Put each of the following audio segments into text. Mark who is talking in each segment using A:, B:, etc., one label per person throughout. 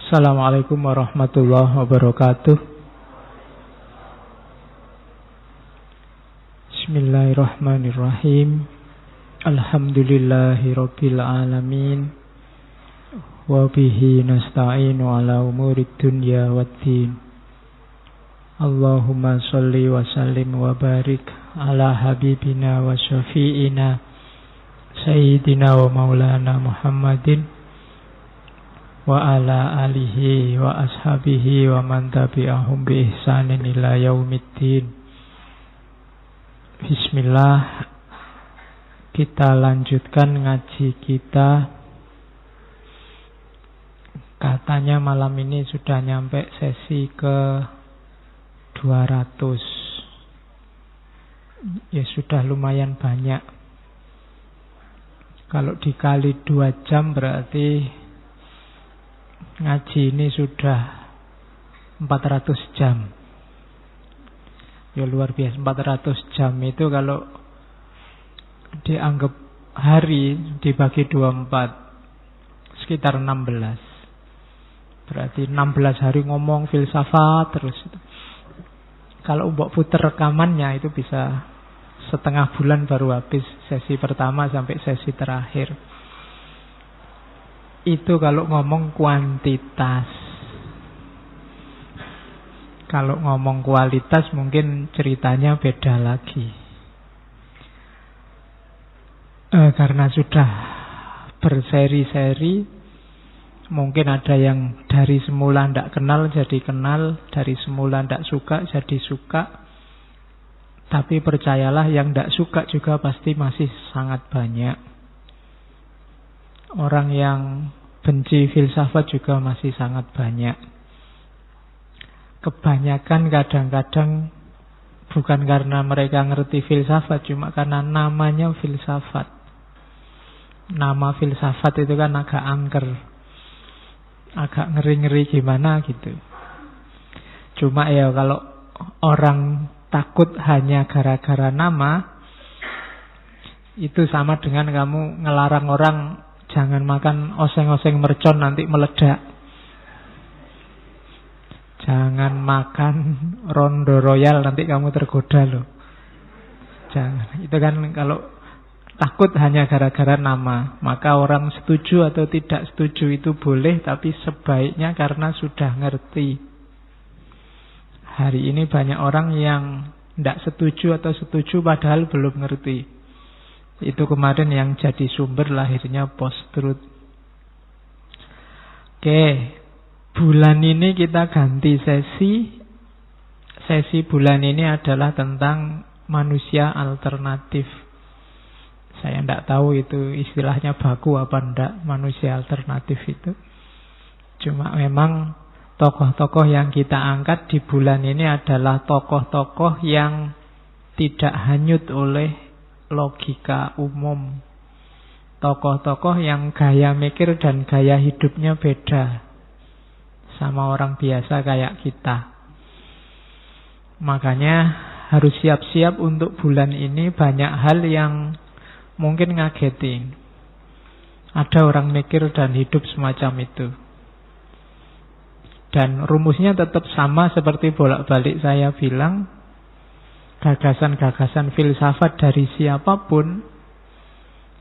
A: Assalamualaikum warahmatullahi wabarakatuh. Bismillahirrahmanirrahim. Alhamdulillahirabbil alamin. Wa bihi nasta'inu ala umurid dunya waddin. Allahumma shalli wa sallim wa barik ala habibina wa syafi'ina sayyidina wa maulana Muhammadin wa ala alihi wa ashabihi wa man tabi'ahum bi ihsanin ila yaumiddin. Bismillah. Kita lanjutkan ngaji kita. Katanya malam ini sudah nyampe sesi ke 200. Ya sudah lumayan banyak. Kalau dikali 2 jam berarti ngaji ini sudah 400 jam. Ya luar biasa, 400 jam itu kalau dianggap hari dibagi 24 sekitar 16. Berarti 16 hari ngomong filsafat terus. Kalau mbok puter rekamannya itu bisa setengah bulan baru habis sesi pertama sampai sesi terakhir. Itu kalau ngomong kuantitas. Kalau ngomong kualitas mungkin ceritanya beda lagi. Karena sudah berseri-seri, mungkin ada yang dari semula tidak kenal jadi kenal, dari semula tidak suka jadi suka. Tapi percayalah yang tidak suka juga pasti masih sangat banyak. Orang yang benci filsafat juga masih sangat banyak. Kebanyakan kadang-kadang bukan karena mereka ngerti filsafat, cuma karena namanya filsafat. Nama filsafat itu kan agak angker, agak ngeri-ngeri gimana gitu. Cuma ya kalau orang takut hanya gara-gara nama, itu sama dengan kamu ngelarang orang jangan makan oseng-oseng mercon nanti meledak. Jangan makan rondo royal nanti kamu tergoda loh. Jangan. Itu kan kalau takut hanya gara-gara nama. Maka orang setuju atau tidak setuju itu boleh, tapi sebaiknya karena sudah ngerti. Hari ini banyak orang yang tidak setuju atau setuju padahal belum ngerti. Itu kemarin yang jadi sumber lahirnya post-truth. Oke, bulan ini kita ganti sesi. Sesi bulan ini adalah tentang manusia alternatif. Saya tidak tahu itu istilahnya baku apa enggak, manusia alternatif itu. Cuma memang tokoh-tokoh yang kita angkat di bulan ini adalah tokoh-tokoh yang tidak hanyut oleh logika umum. Tokoh-tokoh yang gaya mikir dan gaya hidupnya beda sama orang biasa kayak kita. Makanya harus siap-siap untuk bulan ini banyak hal yang mungkin ngagetin. Ada orang mikir dan hidup semacam itu. Dan rumusnya tetap sama seperti bolak-balik saya bilang. Gagasan-gagasan filsafat dari siapapun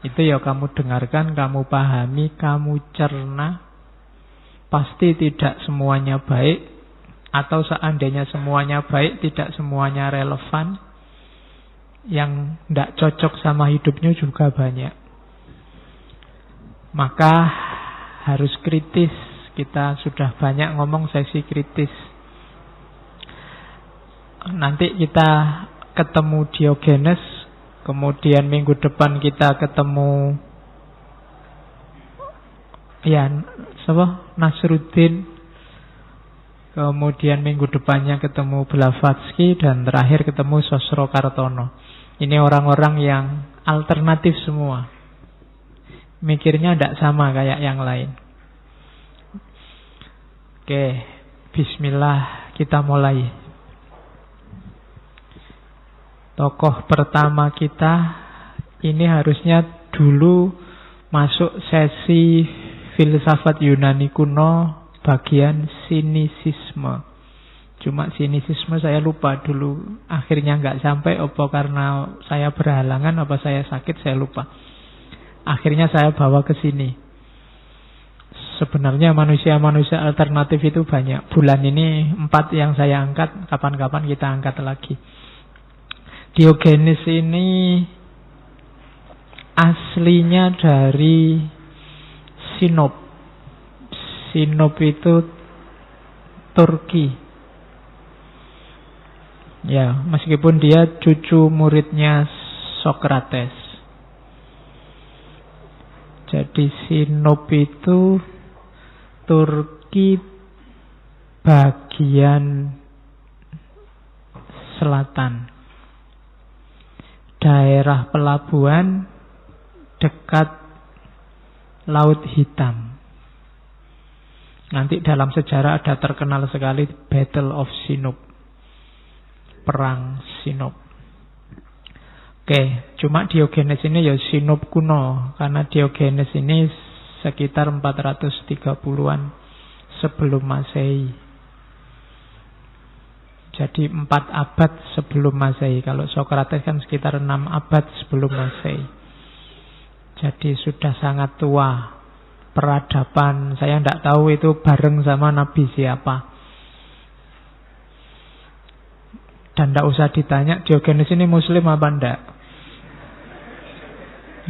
A: itu ya kamu dengarkan, kamu pahami, kamu cerna. Pasti tidak semuanya baik, atau seandainya semuanya baik, tidak semuanya relevan. Yang tidak cocok sama hidupnya juga banyak. Maka harus kritis. Kita sudah banyak ngomong sesi kritis. Nanti kita ketemu Diogenes, kemudian minggu depan kita ketemu Nasruddin, kemudian minggu depannya ketemu Blavatsky, dan terakhir ketemu Sosrokartono. Ini orang-orang yang alternatif semua. Mikirnya tidak sama kayak yang lain. Oke, bismillah, kita mulai. Tokoh pertama kita ini harusnya dulu masuk sesi filsafat Yunani kuno bagian sinisisme. Cuma sinisisme saya lupa dulu. Akhirnya nggak sampai, apa karena saya berhalangan, apa saya sakit, saya lupa. Akhirnya saya bawa ke sini. Sebenarnya manusia-manusia alternatif itu banyak. Bulan ini 4 yang saya angkat, kapan-kapan kita angkat lagi. Diogenes ini aslinya dari Sinop. Sinop itu Turki. Ya, meskipun dia cucu muridnya Sokrates. Jadi Sinop itu Turki bagian selatan. Daerah pelabuhan dekat Laut Hitam. Nanti dalam sejarah ada terkenal sekali Battle of Sinop. Perang Sinop. Oke, cuma Diogenes ini ya Sinop kuno, karena Diogenes ini sekitar 430-an sebelum Masehi. Jadi 4 abad sebelum Masehi. Kalau Sokrates kan sekitar 6 abad sebelum Masehi. Jadi sudah sangat tua. Peradaban, saya tidak tahu itu bareng sama Nabi siapa. Dan tidak usah ditanya Diogenes ini muslim apa enggak.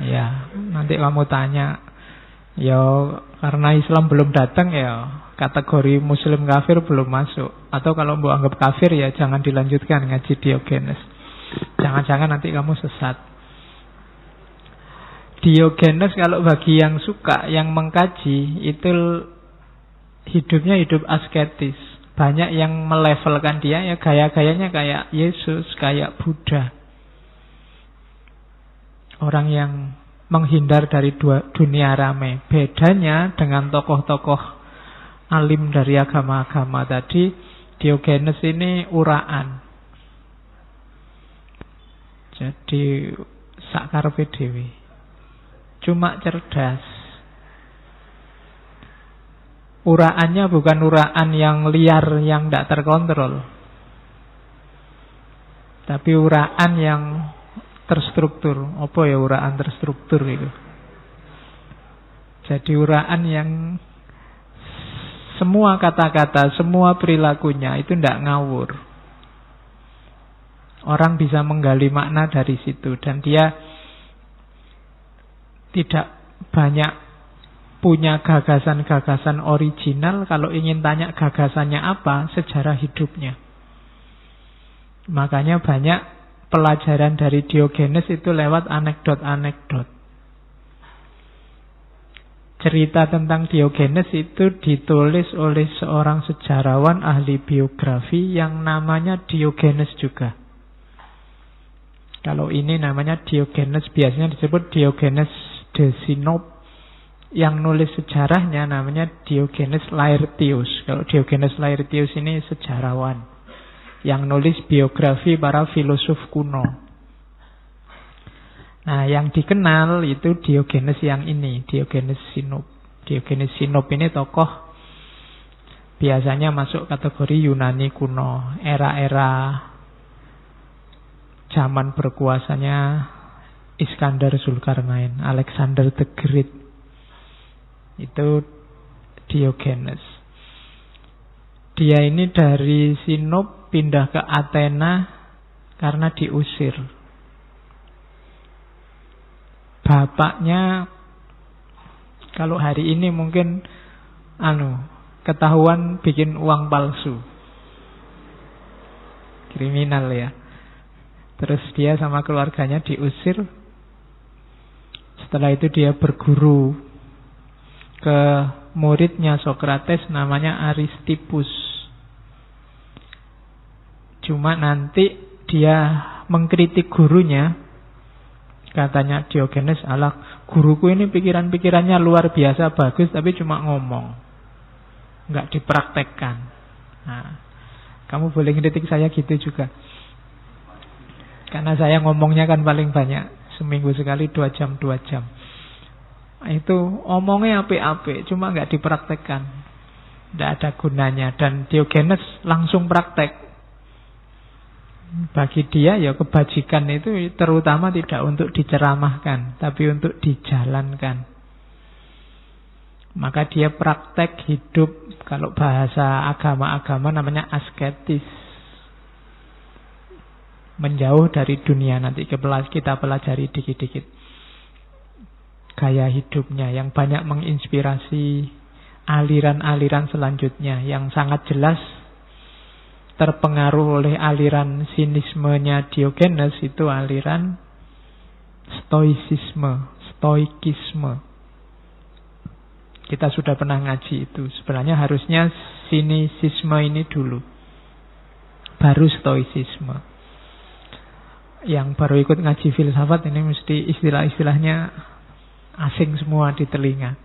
A: Ya, nanti kamu tanya. Ya, karena Islam belum datang ya, kategori muslim kafir belum masuk. Atau kalau mau anggap kafir ya jangan dilanjutkan ngaji Diogenes. Jangan-jangan nanti kamu sesat. Diogenes kalau bagi yang suka, yang mengkaji, itu hidupnya hidup asketis. Banyak yang melevelkan dia, ya gaya-gayanya kayak Yesus, kayak Buddha. Orang yang menghindar dari dunia rame. Bedanya dengan tokoh-tokoh alim dari agama-agama tadi, Diogenes ini uraan. Jadi sakarpe dewe. Cuma cerdas. Uraannya bukan uraan yang liar, yang tidak terkontrol. Tapi uraan yang terstruktur. Apa ya uraan terstruktur itu? Jadi uraan yang semua kata-kata, semua perilakunya itu tidak ngawur. Orang bisa menggali makna dari situ. Dan dia tidak banyak punya gagasan-gagasan original. Kalau ingin tanya gagasannya apa, sejarah hidupnya. Makanya banyak pelajaran dari Diogenes itu lewat anekdot-anekdot. Cerita tentang Diogenes itu ditulis oleh seorang sejarawan ahli biografi yang namanya Diogenes juga. Kalau ini namanya Diogenes, biasanya disebut Diogenes de Sinop. Yang nulis sejarahnya namanya Diogenes Laertius. Kalau Diogenes Laertius ini sejarawan yang nulis biografi para filosof kuno. Nah, yang dikenal itu Diogenes yang ini, Diogenes Sinop. Diogenes Sinop ini tokoh biasanya masuk kategori Yunani kuno, era-era zaman berkuasanya Iskandar Zulkarnain, Alexander the Great. Itu Diogenes. Dia ini dari Sinop pindah ke Athena karena diusir. Bapaknya kalau hari ini mungkin ketahuan bikin uang palsu. Kriminal ya. Terus dia sama keluarganya diusir. Setelah itu dia berguru ke muridnya Sokrates namanya Aristippus. Cuma nanti dia mengkritik gurunya. Katanya Diogenes, alah guruku ini pikiran-pikirannya luar biasa bagus, tapi cuma ngomong, nggak dipraktekkan. Nah, kamu boleh ngeritik saya gitu juga. Karena saya ngomongnya kan paling banyak, seminggu sekali 2 jam. Itu omongnya apik-apik, cuma nggak dipraktekkan. Tidak ada gunanya. Dan Diogenes langsung praktek. Bagi dia ya kebajikan itu terutama tidak untuk diceramahkan, tapi untuk dijalankan. Maka dia praktek hidup, kalau bahasa agama-agama namanya asketis. Menjauh dari dunia, nanti kita pelajari dikit-dikit. Gaya hidupnya yang banyak menginspirasi aliran-aliran selanjutnya, yang sangat jelas terpengaruh oleh aliran sinismenya Diogenes itu aliran stoikisme. Kita sudah pernah ngaji itu. Sebenarnya harusnya sinisisme ini dulu, baru stoicisme. Yang baru ikut ngaji filsafat ini mesti istilah-istilahnya asing semua di telinga.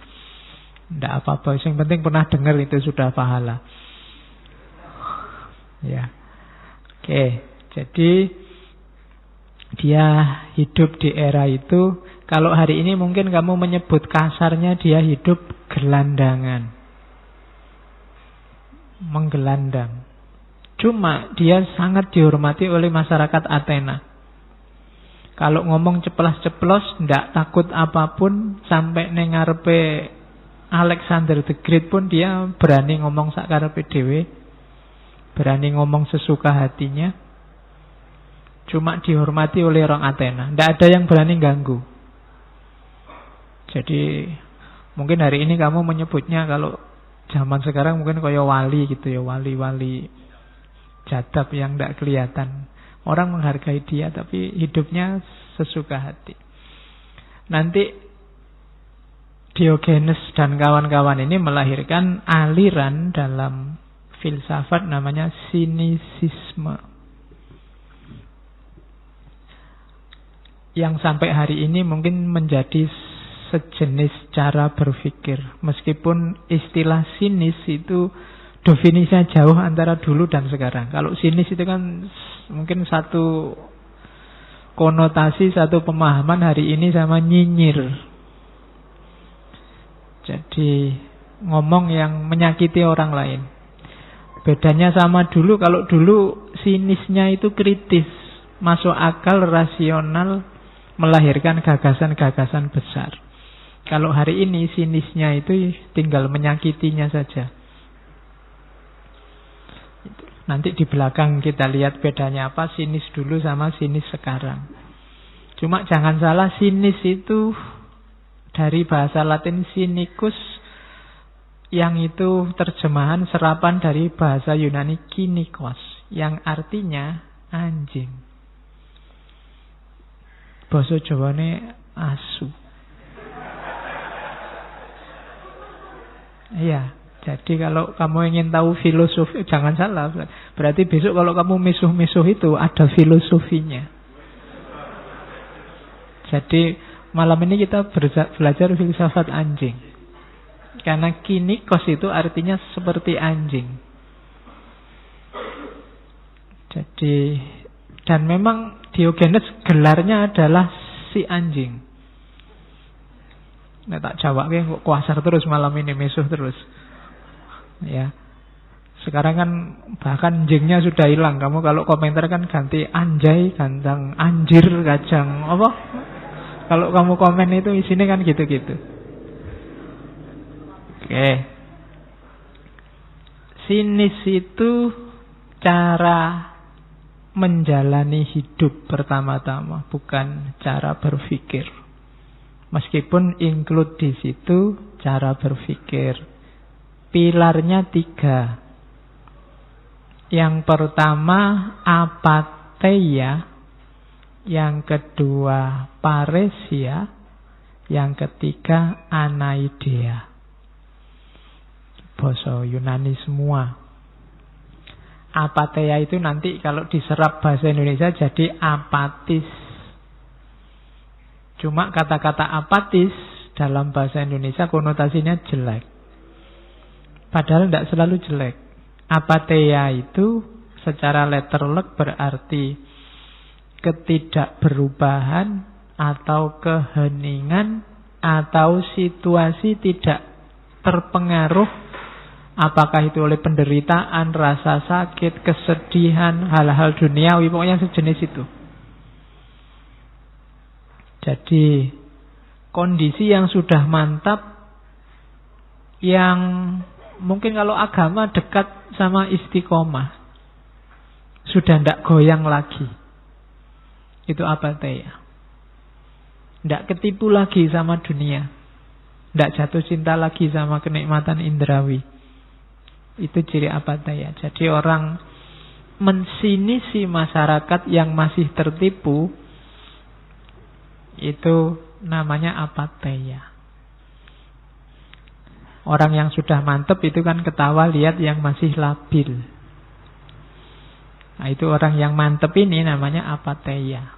A: Tidak apa-apa, yang penting pernah dengar itu sudah pahala. Ya, oke. Jadi dia hidup di era itu. Kalau hari ini mungkin kamu menyebut kasarnya dia hidup gelandangan, menggelandang. Cuma dia sangat dihormati oleh masyarakat Athena. Kalau ngomong ceplas-ceplos, ndak takut apapun, sampai nengarepe Alexander the Great pun dia berani ngomong sakarepe dhewe. Berani ngomong sesuka hatinya. Cuma dihormati oleh orang Athena. Tidak ada yang berani ganggu. Jadi mungkin hari ini kamu menyebutnya, kalau zaman sekarang mungkin kayak wali gitu ya. Wali-wali jadab yang tidak kelihatan. Orang menghargai dia tapi hidupnya sesuka hati. Nanti Diogenes dan kawan-kawan ini melahirkan aliran dalam filsafat namanya sinisisme, yang sampai hari ini mungkin menjadi sejenis cara berpikir. Meskipun istilah sinis itu definisinya jauh antara dulu dan sekarang. Kalau sinis itu kan mungkin satu konotasi, satu pemahaman hari ini sama nyinyir. Jadi ngomong yang menyakiti orang lain. Bedanya sama dulu, kalau dulu sinisnya itu kritis, masuk akal, rasional, melahirkan gagasan-gagasan besar. Kalau hari ini sinisnya itu tinggal menyakitinya saja. Nanti di belakang kita lihat bedanya apa sinis dulu sama sinis sekarang. Cuma jangan salah, sinis itu dari bahasa Latin cynicus, yang itu terjemahan serapan dari bahasa Yunani kinikos, yang artinya anjing. Basa Jawane asu. Iya, jadi kalau kamu ingin tahu filosofi, jangan salah. Berarti besok kalau kamu misuh-misuh itu ada filosofinya. Jadi malam ini kita belajar filsafat anjing. Karena kinikos itu artinya seperti anjing. Jadi, dan memang Diogenes gelarnya adalah si anjing. Nah, tak jawab kok kuasar terus malam ini, mesuh terus. Ya. Sekarang kan bahkan anjingnya sudah hilang. Kamu kalau komentar kan ganti anjay, ganteng, anjir, kacang, apa? Kalau kamu komen itu isinya kan gitu-gitu. Oke. Sinis itu cara menjalani hidup pertama-tama, bukan cara berpikir. Meskipun include di situ cara berpikir. Pilarnya 3. Yang pertama apatheia, yang kedua paresia, yang ketiga anaidea. Bahasa Yunani semua. Apatheia itu nanti kalau diserap bahasa Indonesia jadi apatis. Cuma kata-kata apatis dalam bahasa Indonesia konotasinya jelek. Padahal tidak selalu jelek. Apatheia itu secara letterlek berarti ketidakberubahan atau keheningan atau situasi tidak terpengaruh Apakah itu oleh penderitaan, rasa sakit, kesedihan, hal-hal duniawi, pokoknya sejenis itu. Jadi kondisi yang sudah mantap, yang mungkin kalau agama dekat sama istiqomah, sudah tidak goyang lagi. Itu apatheia. Tidak ketipu lagi sama dunia, tidak jatuh cinta lagi sama kenikmatan indrawi. Itu ciri apatheia. Jadi orang mensinisi masyarakat yang masih tertipu, itu namanya apatheia. Orang yang sudah mantep itu kan ketawa lihat yang masih labil. Nah, itu orang yang mantep ini namanya apatheia.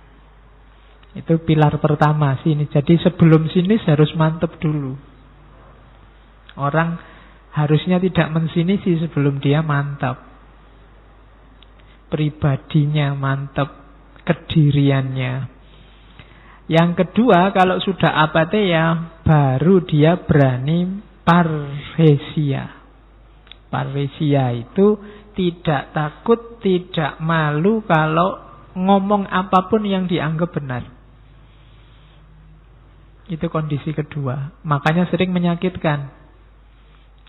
A: Itu pilar pertama sini. Jadi sebelum sinis harus mantep dulu. Orang harusnya tidak mensinisi sebelum dia mantap. Pribadinya mantap, kediriannya. Yang kedua, kalau sudah apatheia, baru dia berani parhesia. Parhesia itu tidak takut, tidak malu kalau ngomong apapun yang dianggap benar. Itu kondisi kedua. Makanya sering menyakitkan.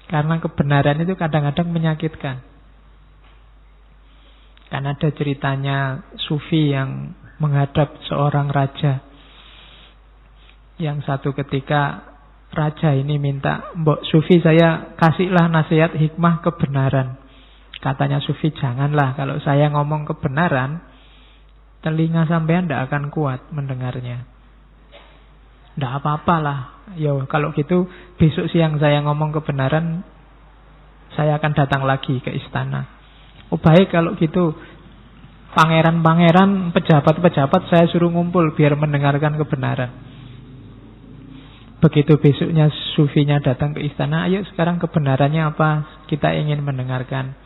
A: Karena kebenaran itu kadang-kadang menyakitkan. Kan ada ceritanya sufi yang menghadap seorang raja. Yang satu ketika raja ini minta, "Mbok sufi, saya kasihlah nasihat hikmah kebenaran." Katanya sufi, "Janganlah, kalau saya ngomong kebenaran, telinga sampean tidak akan kuat mendengarnya." "Tidak apa-apalah. Ya kalau gitu besok siang saya ngomong kebenaran, saya akan datang lagi ke istana." "Oh baik kalau gitu, pangeran-pangeran, pejabat-pejabat saya suruh ngumpul biar mendengarkan kebenaran." Begitu besoknya sufinya datang ke istana, "Ayo sekarang kebenarannya apa? Kita ingin mendengarkan."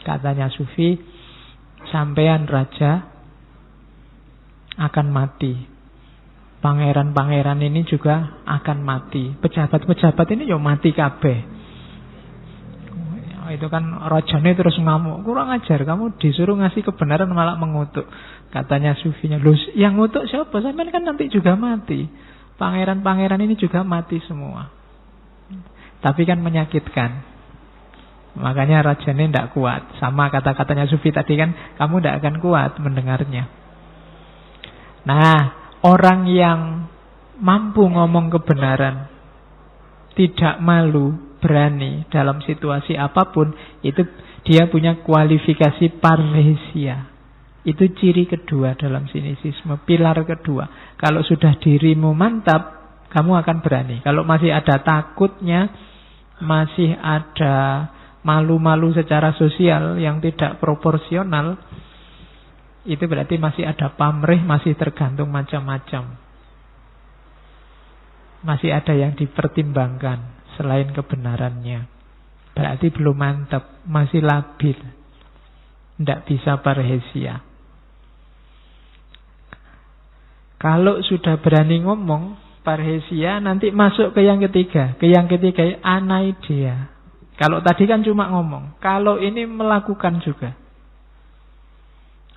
A: Katanya sufi, "Sampean raja akan mati. Pangeran-pangeran ini juga akan mati. Pejabat-pejabat ini ya mati kabeh." Itu kan rajane terus ngamuk, "Kurang ajar, kamu disuruh ngasih kebenaran malah mengutuk." Katanya sufinya, "Loh, yang ngutuk siapa? Sampean kan nanti juga mati. Pangeran-pangeran ini juga mati semua." Tapi kan menyakitkan. Makanya rajane tidak kuat. Sama kata-katanya sufi tadi kan, kamu tidak akan kuat mendengarnya. Nah, orang yang mampu ngomong kebenaran, tidak malu, berani dalam situasi apapun, itu dia punya kualifikasi parhesia. Itu ciri kedua dalam sinisisme, pilar kedua. Kalau sudah dirimu mantap, kamu akan berani. Kalau masih ada takutnya, masih ada malu-malu secara sosial yang tidak proporsional, itu berarti masih ada pamrih, masih tergantung macam-macam. Masih ada yang dipertimbangkan selain kebenarannya. Berarti belum mantap, masih labil, tidak bisa parhesia. Kalau sudah berani ngomong parhesia, nanti masuk ke yang ketiga. Ke yang ketiga, anaidea. Kalau tadi kan cuma ngomong, kalau ini melakukan juga.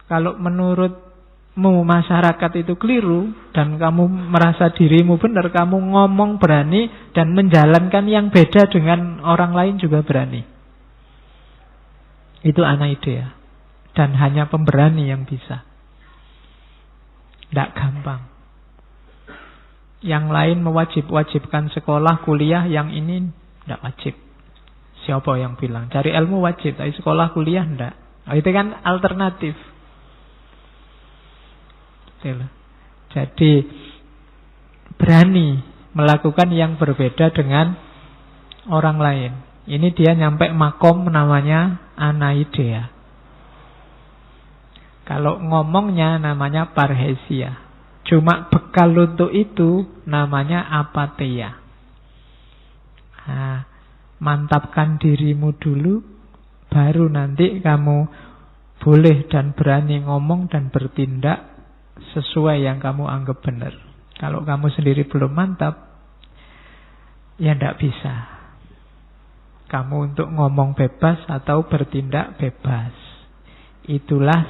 A: Kalau menurutmu masyarakat itu keliru dan kamu merasa dirimu benar, kamu ngomong berani dan menjalankan yang beda dengan orang lain juga berani. Itu anaidea. Dan hanya pemberani yang bisa. Tidak gampang. Yang lain mewajibkan sekolah, kuliah, yang ini tidak wajib. Siapa yang bilang? Cari ilmu wajib, tapi sekolah, kuliah tidak. Itu kan alternatif. Jadi berani melakukan yang berbeda dengan orang lain. Ini dia nyampe makom namanya anaidea. Kalau ngomongnya namanya parhesia. Cuma bekal untuk itu namanya apatheia. Nah, mantapkan dirimu dulu, baru nanti kamu boleh dan berani ngomong dan bertindak sesuai yang kamu anggap benar. Kalau kamu sendiri belum mantap, ya tidak bisa. Kamu untuk ngomong bebas atau bertindak bebas. Itulah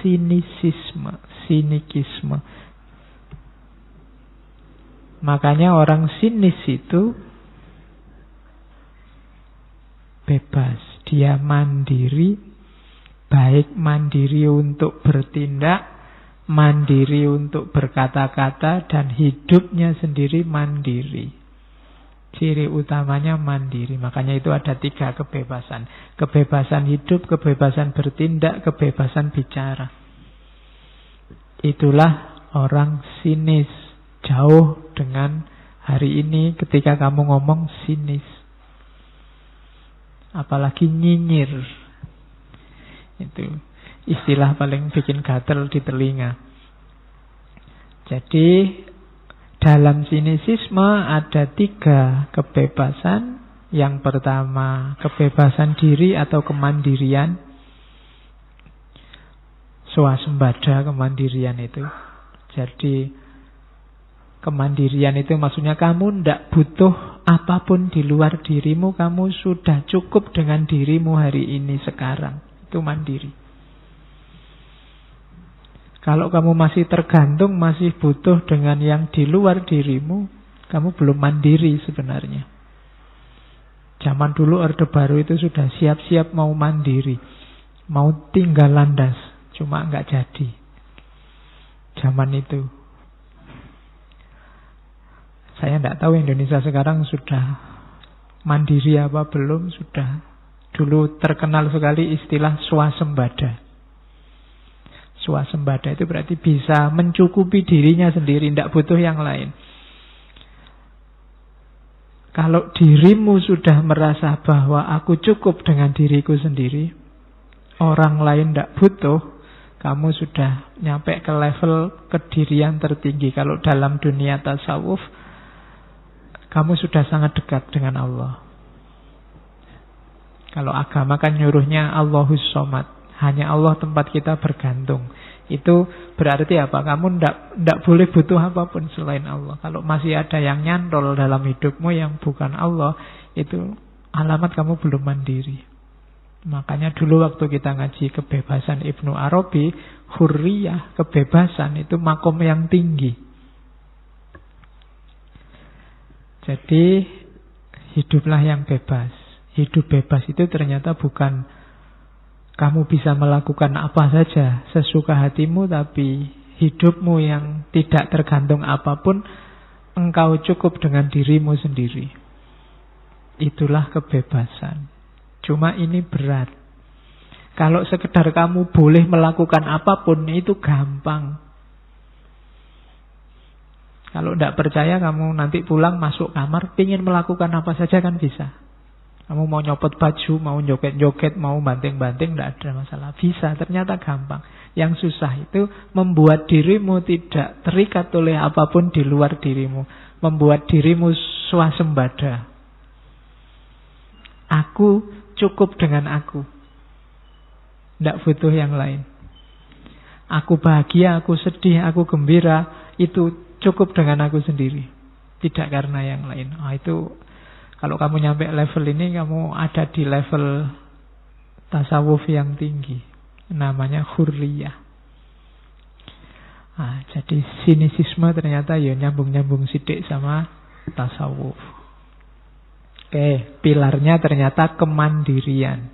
A: sinikisme. Makanya orang sinis itu bebas. Dia mandiri, baik mandiri untuk bertindak, mandiri untuk berkata-kata, dan hidupnya sendiri mandiri. Ciri utamanya mandiri. Makanya itu ada 3 kebebasan. Kebebasan hidup, kebebasan bertindak, kebebasan bicara. Itulah orang sinis. Jauh dengan hari ini ketika kamu ngomong sinis. Apalagi nyinyir. Itu istilah paling bikin gatel di telinga. Jadi dalam sinisisme ada 3 kebebasan. Yang pertama, kebebasan diri atau kemandirian. Swasembada kemandirian itu. Jadi kemandirian itu maksudnya kamu tidak butuh apapun di luar dirimu. Kamu sudah cukup dengan dirimu hari ini sekarang. Itu mandiri. Kalau kamu masih tergantung, masih butuh dengan yang di luar dirimu, kamu belum mandiri sebenarnya. Zaman dulu Orde Baru itu sudah siap-siap mau mandiri. Mau tinggal landas. Cuma nggak jadi. Zaman itu. Saya tidak tahu Indonesia sekarang sudah mandiri apa belum. Sudah. Dulu terkenal sekali istilah swasembada. Swasembada itu berarti bisa mencukupi dirinya sendiri, tidak butuh yang lain. Kalau dirimu sudah merasa bahwa aku cukup dengan diriku sendiri, orang lain tidak butuh, kamu sudah nyampe ke level kedirian tertinggi. Kalau dalam dunia tasawuf, kamu sudah sangat dekat dengan Allah. Kalau agama kan nyuruhnya Allahus Somad. Hanya Allah tempat kita bergantung. Itu berarti apa? Kamu tidak boleh butuh apapun selain Allah. Kalau masih ada yang nyantol dalam hidupmu yang bukan Allah, itu alamat kamu belum mandiri. Makanya dulu waktu kita ngaji kebebasan Ibnu Arabi, hurriyah, kebebasan itu makom yang tinggi. Jadi hiduplah yang bebas. Hidup bebas itu ternyata bukan kamu bisa melakukan apa saja sesuka hatimu, tapi hidupmu yang tidak tergantung apapun, engkau cukup dengan dirimu sendiri. Itulah kebebasan. Cuma ini berat. Kalau sekedar kamu boleh melakukan apapun, itu gampang. Kalau tidak percaya, kamu nanti pulang masuk kamar, ingin melakukan apa saja kan bisa. Kamu mau nyopot baju, mau joget-joget, mau banting-banting, tidak ada masalah. Bisa, ternyata gampang. Yang susah itu membuat dirimu tidak terikat oleh apapun di luar dirimu. Membuat dirimu swasembada. Aku cukup dengan aku. Tidak butuh yang lain. Aku bahagia, aku sedih, aku gembira, itu cukup dengan aku sendiri. Tidak karena yang lain. Itu kalau kamu nyampe level ini, kamu ada di level tasawuf yang tinggi. Namanya hurriyah. Jadi sinisisme ternyata ya nyambung-nyambung sidik sama tasawuf. Oke, pilarnya ternyata kemandirian.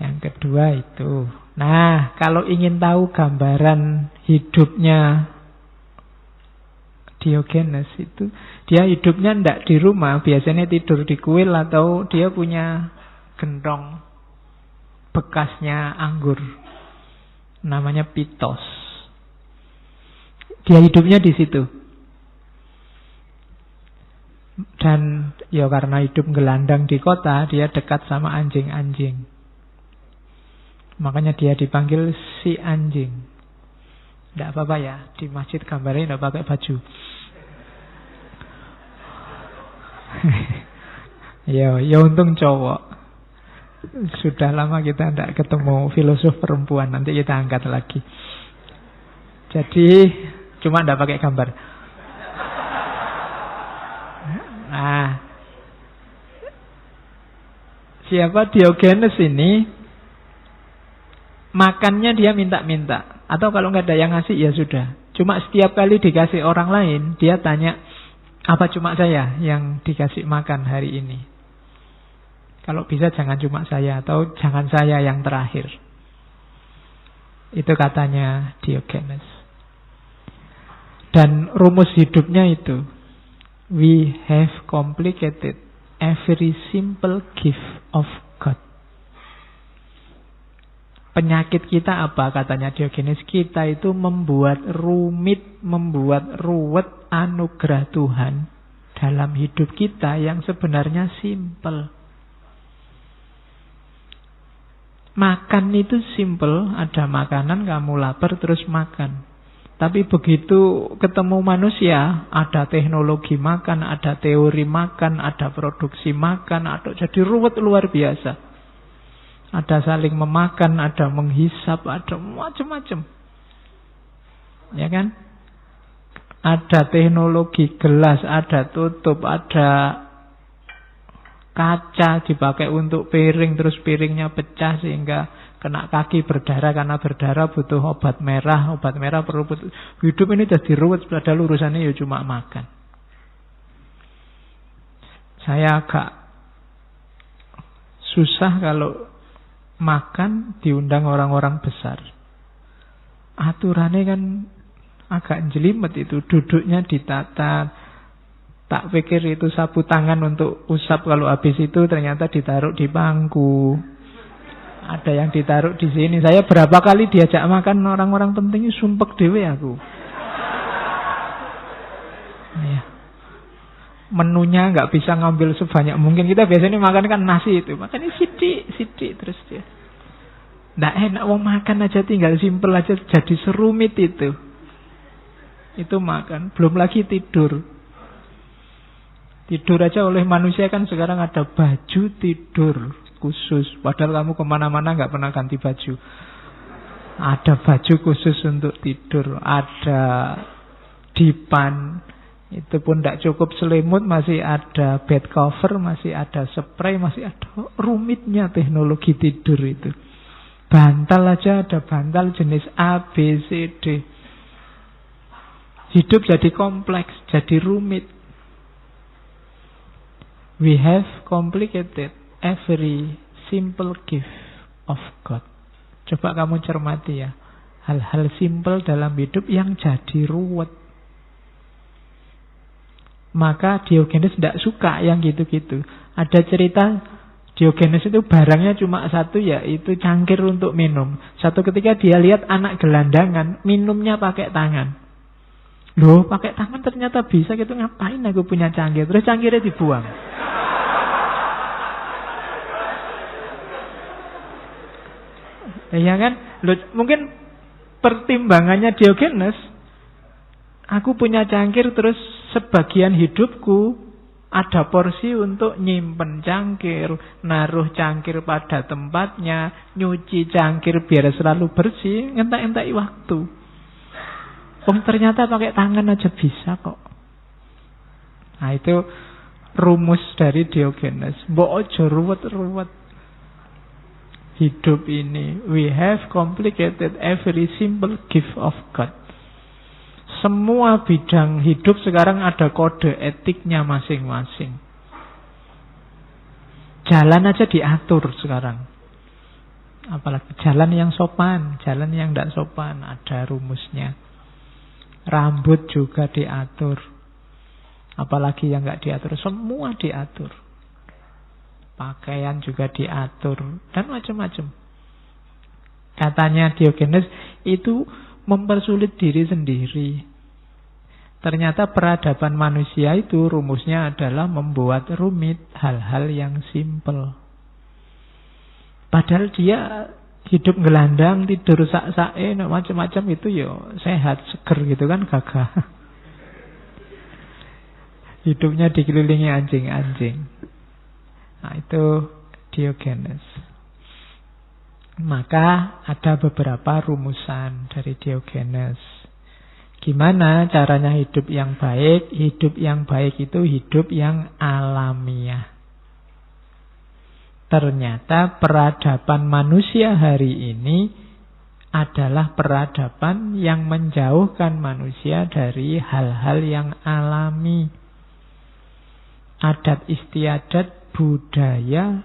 A: Yang kedua itu. Nah, kalau ingin tahu gambaran hidupnya Diogenes itu, dia hidupnya tidak di rumah, biasanya tidur di kuil atau dia punya gentong bekasnya anggur, namanya Pitos. Dia hidupnya di situ. Dan ya karena hidup gelandang di kota, dia dekat sama anjing-anjing. Makanya dia dipanggil si anjing. Tidak apa-apa ya, di masjid gambarnya tidak pakai baju. Ya untung cowok. Sudah lama kita tidak ketemu filosof perempuan. Nanti kita angkat lagi. Jadi cuma tidak pakai gambar. Siapa Diogenes ini, makannya dia minta-minta. Atau kalau nggak ada yang ngasih ya sudah. Cuma setiap kali dikasih orang lain, dia tanya, apa cuma saya yang dikasih makan hari ini? Kalau bisa jangan cuma saya, atau jangan saya yang terakhir. Itu katanya Diogenes. Dan rumus hidupnya itu, we have complicated every simple gift of God. Penyakit kita apa katanya Diogenes? Kita itu membuat rumit, membuat ruwet anugerah Tuhan dalam hidup kita yang sebenarnya simple. Makan itu simple, ada makanan kamu lapar terus makan. Tapi begitu ketemu manusia, ada teknologi makan, ada teori makan, ada produksi makan, ada jadi ruwet luar biasa. Ada saling memakan, ada menghisap, ada macam-macam. Ya kan? Ada teknologi gelas, ada tutup, ada kaca dipakai untuk piring, terus piringnya pecah sehingga kena kaki berdarah. Karena berdarah butuh obat merah perlu hidup ini jadi ruwet, padahal urusannya ya cuma makan. Saya agak susah kalau makan diundang orang-orang besar. Aturannya kan agak jelimet itu, duduknya ditata. Tak pikir itu sapu tangan untuk usap, kalau habis itu ternyata ditaruh di bangku. Ada yang ditaruh di sini. Saya berapa kali diajak makan orang-orang penting, sumpek dewe aku. Ya. Menunya nggak bisa ngambil sebanyak mungkin. Kita biasanya makan kan nasi itu, makannya sidik terus dia. Nggak enak, mau makan aja tinggal simpel aja, jadi serumit itu. Itu makan, belum lagi tidur. Tidur aja oleh manusia kan sekarang ada baju tidur khusus. Padahal kamu kemana-mana nggak pernah ganti baju. Ada baju khusus untuk tidur. Ada dipan. Itu pun tidak cukup selimut. Masih ada bed cover. Masih ada spray. Masih ada rumitnya teknologi tidur itu. Bantal aja ada bantal jenis A, B, C, D. Hidup jadi kompleks. Jadi rumit. We have complicated every simple gift of God. Coba kamu cermati ya. Hal-hal simple dalam hidup yang jadi ruwet. Maka Diogenes tidak suka yang gitu-gitu. Ada cerita Diogenes itu barangnya cuma satu, yaitu cangkir untuk minum. Satu ketika dia lihat anak gelandangan minumnya pakai tangan. Loh, pakai tangan ternyata bisa gitu, ngapain aku punya cangkir? Terus cangkirnya dibuang. Ya kan? Loh, mungkin pertimbangannya Diogenes, aku punya cangkir terus sebagian hidupku ada porsi untuk nyimpen cangkir, naruh cangkir pada tempatnya, nyuci cangkir biar selalu bersih, ngentak-ngentak waktu. Ternyata pakai tangan aja bisa kok. Nah itu rumus dari Diogenes. Mbok ojo ruwet-ruwet. Hidup ini, we have complicated every simple gift of God. Semua bidang hidup sekarang ada kode etiknya masing-masing. Jalan aja diatur sekarang. Apalagi jalan yang sopan, jalan yang tidak sopan, ada rumusnya. Rambut juga diatur. Apalagi yang nggak diatur, semua diatur. Pakaian juga diatur dan macam-macam. Katanya Diogenes itu mempersulit diri sendiri. Ternyata peradaban manusia itu rumusnya adalah membuat rumit hal-hal yang simpel. Padahal dia hidup gelandang, tidur sak-sake, macam-macam itu yo sehat, seger gitu kan, gagah. Hidupnya dikelilingi anjing-anjing. Nah itu Diogenes. Maka ada beberapa rumusan dari Diogenes. Gimana caranya hidup yang baik? Hidup yang baik itu hidup yang alamiah. Ternyata peradaban manusia hari ini adalah peradaban yang menjauhkan manusia dari hal-hal yang alami. Adat istiadat, budaya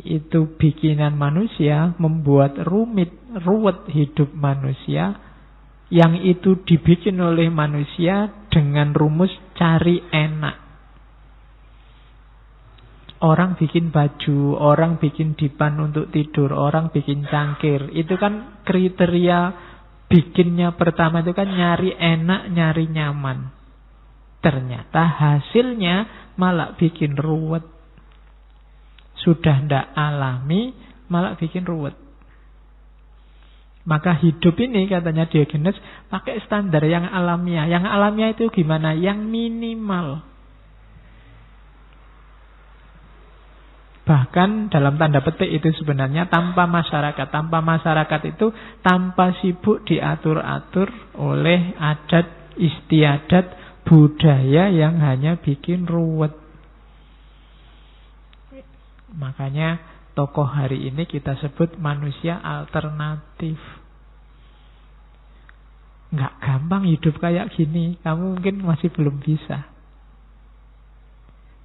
A: itu bikinan manusia, membuat ruwet hidup manusia, yang itu dibikin oleh manusia dengan rumus cari enak. Orang bikin baju, orang bikin dipan untuk tidur, orang bikin cangkir. Itu kan kriteria bikinnya pertama itu kan nyari enak, nyari nyaman. Ternyata hasilnya malah bikin ruwet. Sudah ndak alami, malah bikin ruwet. Maka hidup ini katanya Diogenes pakai standar yang alamiah. Yang alamiah itu gimana? Yang minimal. Bahkan dalam tanda petik itu sebenarnya tanpa masyarakat. Tanpa masyarakat itu tanpa sibuk diatur-atur oleh adat istiadat budaya yang hanya bikin ruwet. Makanya tokoh hari ini kita sebut manusia alternatif. Nggak gampang hidup kayak gini. Kamu mungkin masih belum bisa.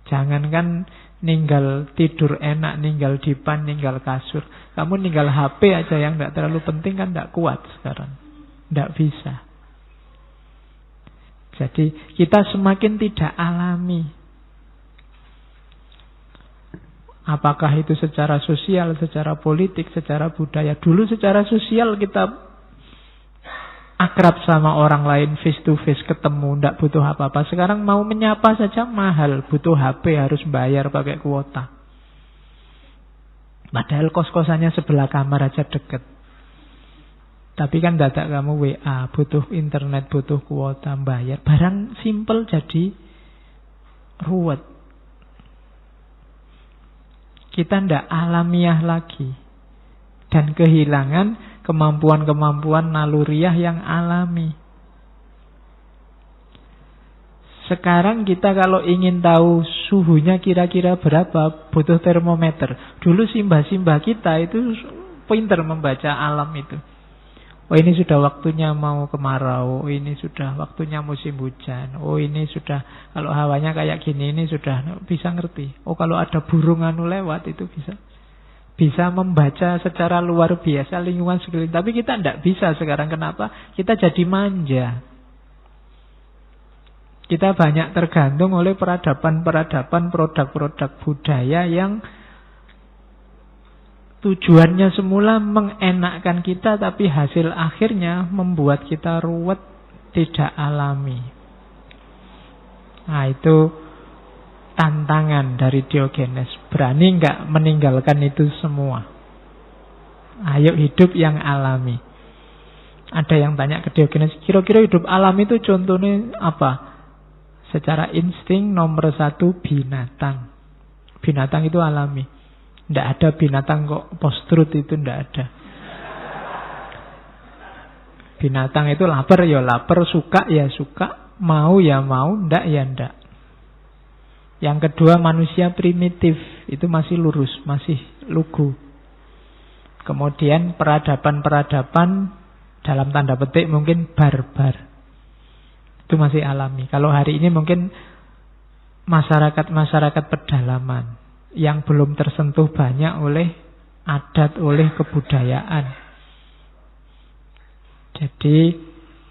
A: Jangankan ninggal tidur enak, ninggal dipan, ninggal kasur. Kamu ninggal HP aja yang nggak terlalu penting kan nggak kuat sekarang. Nggak bisa. Jadi kita semakin tidak alami. Apakah itu secara sosial, secara politik, secara budaya. Dulu secara sosial kita akrab sama orang lain, face to face, ketemu, tidak butuh apa-apa. Sekarang mau menyapa saja mahal, butuh HP, harus bayar pakai kuota. Padahal kos-kosannya sebelah kamar aja deket. Tapi kan dadak kamu WA, butuh internet, butuh kuota, bayar. Barang simple jadi ruwet. Kita tidak alamiah lagi. Dan kehilangan kemampuan-kemampuan naluriah yang alami. Sekarang kita kalau ingin tahu suhunya kira-kira berapa, butuh termometer. Dulu simbah-simbah kita itu pintar membaca alam itu. Oh ini sudah waktunya mau kemarau, oh ini sudah waktunya musim hujan, oh ini sudah kalau hawanya kayak gini ini sudah bisa ngerti. Oh kalau ada burung anu lewat itu bisa membaca secara luar biasa lingkungan sekeliling. Tapi kita tidak bisa sekarang. Kenapa? Kita jadi manja. Kita banyak tergantung oleh peradaban-peradaban, produk-produk budaya yang tujuannya semula mengenakkan kita, tapi hasil akhirnya membuat kita ruwet, tidak alami. Nah itu tantangan dari Diogenes. Berani nggak meninggalkan itu semua? Ayo hidup yang alami. Ada yang tanya ke Diogenes, kira-kira hidup alam itu contohnya apa? Secara insting nomor 1 binatang. Binatang itu alami. Tidak ada binatang kok post-truth itu tidak ada. Binatang itu lapar ya lapar, suka ya suka, mau ya mau, ndak ya ndak. Yang kedua manusia primitif, itu masih lurus, masih lugu. Kemudian peradaban-peradaban dalam tanda petik mungkin barbar. Itu masih alami. Kalau hari ini mungkin masyarakat-masyarakat pedalaman yang belum tersentuh banyak oleh adat, oleh kebudayaan. Jadi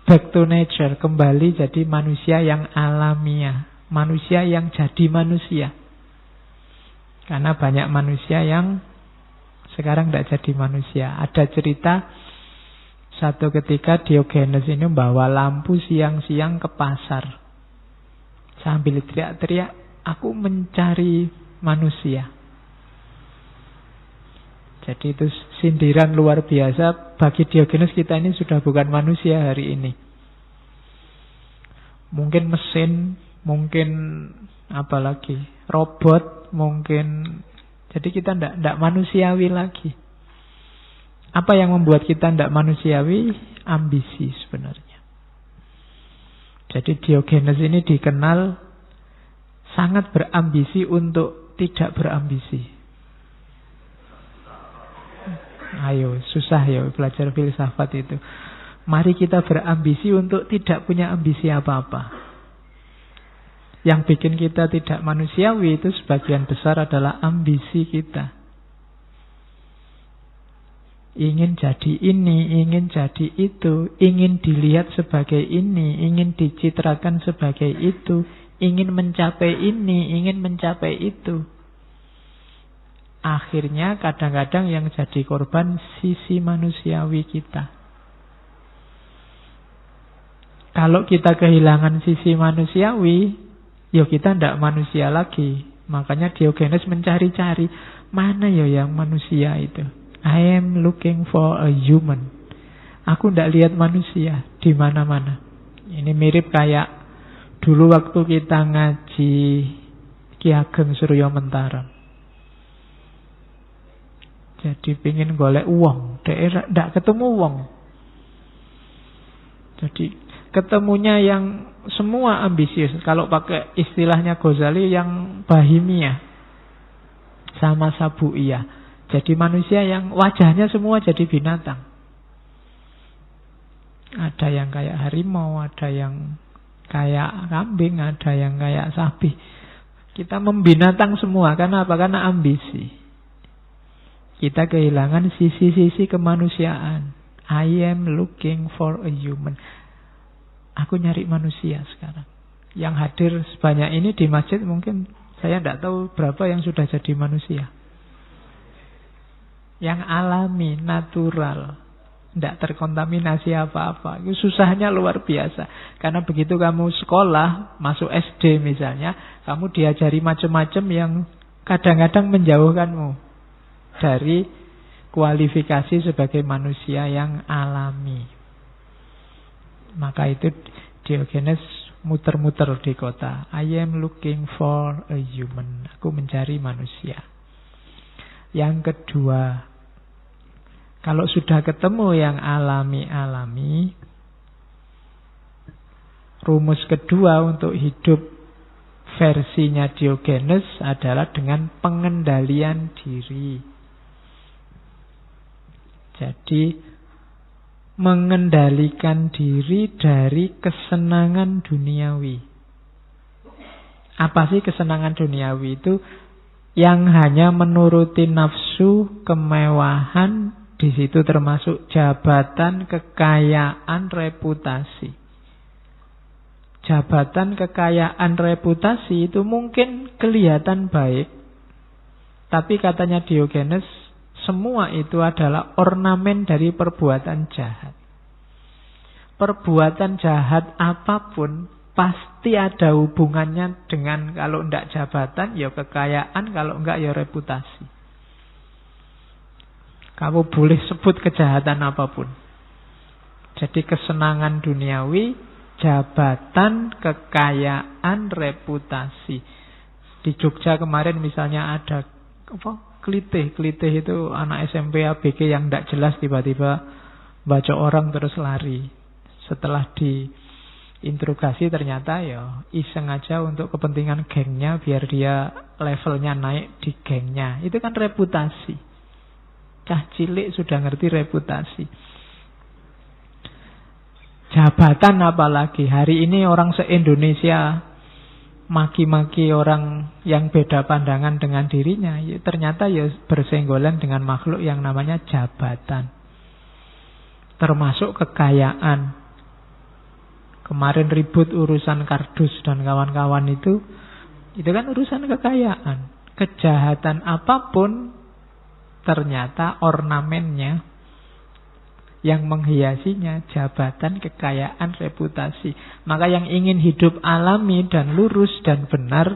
A: back to nature, kembali jadi manusia yang alamiah, manusia yang jadi manusia. Karena banyak manusia yang sekarang tidak jadi manusia. Ada cerita satu ketika Diogenes ini membawa lampu siang-siang ke pasar sambil teriak-teriak, aku mencari manusia. Jadi itu sindiran luar biasa. Bagi Diogenes kita ini sudah bukan manusia hari ini. Mungkin mesin, mungkin apa lagi, robot, mungkin. Jadi kita tidak manusiawi lagi. Apa yang membuat kita tidak manusiawi? Ambisi sebenarnya. Jadi Diogenes ini dikenal sangat berambisi untuk tidak berambisi. Ayo, susah ya belajar filsafat itu. Mari kita berambisi untuk tidak punya ambisi apa-apa. Yang bikin kita tidak manusiawi itu sebagian besar adalah ambisi kita. Ingin jadi ini, ingin jadi itu, ingin dilihat sebagai ini, ingin dicitrakan sebagai itu, ingin mencapai ini, ingin mencapai itu. Akhirnya kadang-kadang yang jadi korban sisi manusiawi kita. Kalau kita kehilangan sisi manusiawi, ya kita tidak manusia lagi. Makanya Diogenes mencari-cari, mana ya yang manusia itu? I am looking for a human. Aku tidak lihat manusia di mana-mana. Ini mirip kayak dulu waktu kita ngaji Ki Ageng Suryo Mentara. Jadi pingin golek uang, tidak ketemu uang. Jadi ketemunya yang semua ambisius. Kalau pakai istilahnya Ghazali yang bahimiyah sama sabuiyah. Jadi manusia yang wajahnya semua jadi binatang. Ada yang kayak harimau, ada yang kayak kambing, ada yang kayak sapi. Kita membinatang semua. Karena apa? Karena ambisi. Kita kehilangan sisi-sisi kemanusiaan. I am looking for a human. Aku nyari manusia sekarang. Yang hadir sebanyak ini di masjid mungkin saya tidak tahu berapa yang sudah jadi manusia. Yang alami, natural, tidak terkontaminasi apa-apa. Itu susahnya luar biasa. Karena begitu kamu sekolah, masuk SD misalnya, kamu diajari macam-macam yang kadang-kadang menjauhkanmu dari kualifikasi sebagai manusia yang alami. Maka itu Diogenes muter-muter di kota. I am looking for a human. Aku mencari manusia. Yang kedua, kalau sudah ketemu yang alami-alami, rumus kedua untuk hidup versinya Diogenes adalah dengan pengendalian diri. Jadi mengendalikan diri dari kesenangan duniawi. Apa sih kesenangan duniawi itu? Yang hanya menuruti nafsu, kemewahan, di situ termasuk jabatan, kekayaan, reputasi. Jabatan, kekayaan, reputasi itu mungkin kelihatan baik, tapi katanya Diogenes, semua itu adalah ornamen dari perbuatan jahat. Perbuatan jahat apapun pasti ada hubungannya dengan, kalau tidak jabatan, ya kekayaan, kalau enggak ya reputasi. Kamu boleh sebut kejahatan apapun. Jadi kesenangan duniawi, jabatan, kekayaan, reputasi. Di Jogja kemarin misalnya ada Klitih itu anak SMP ABG yang tidak jelas tiba-tiba baca orang terus lari. Setelah diinterogasi ternyata ya iseng aja untuk kepentingan gengnya biar dia levelnya naik di gengnya. Itu kan reputasi. Cah cilik sudah ngerti reputasi. Jabatan apalagi. Hari ini orang se-Indonesia maki-maki orang yang beda pandangan dengan dirinya, ya, ternyata ya bersenggolan dengan makhluk yang namanya jabatan. Termasuk kekayaan. Kemarin ribut urusan kardus dan kawan-kawan itu kan urusan kekayaan. Kejahatan apapun ternyata ornamennya yang menghiasinya jabatan, kekayaan, reputasi. Maka yang ingin hidup alami dan lurus dan benar,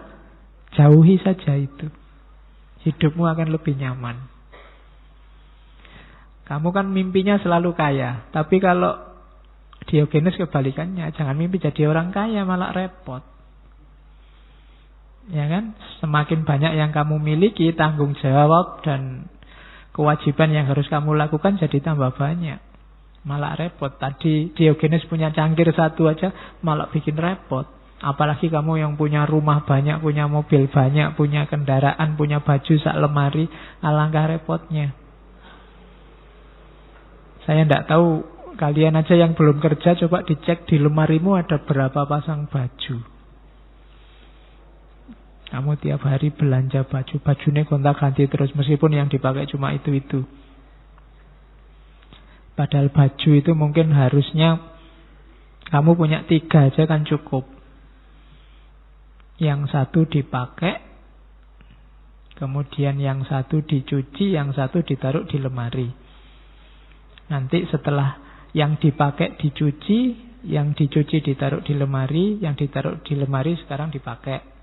A: jauhi saja itu. Hidupmu akan lebih nyaman. Kamu kan mimpinya selalu kaya, tapi kalau Diogenes kebalikannya, jangan mimpi jadi orang kaya, malah repot. Ya kan? Semakin banyak yang kamu miliki, tanggung jawab dan kewajiban yang harus kamu lakukan jadi tambah banyak. Malah repot. Tadi Diogenes punya cangkir satu aja malah bikin repot. Apalagi kamu yang punya rumah banyak, punya mobil banyak, punya kendaraan, punya baju sak lemari, alangkah repotnya. Saya tidak tahu, kalian aja yang belum kerja, coba dicek di lemarimu ada berapa pasang baju. Kamu tiap hari belanja baju, bajunya gonta-ganti terus, meskipun yang dipakai cuma itu-itu. Padahal baju itu mungkin harusnya kamu punya 3 aja kan cukup. Yang 1 dipakai, kemudian yang 1 dicuci, yang 1 ditaruh di lemari. Nanti setelah yang dipakai dicuci, yang dicuci ditaruh di lemari, yang ditaruh di lemari sekarang dipakai.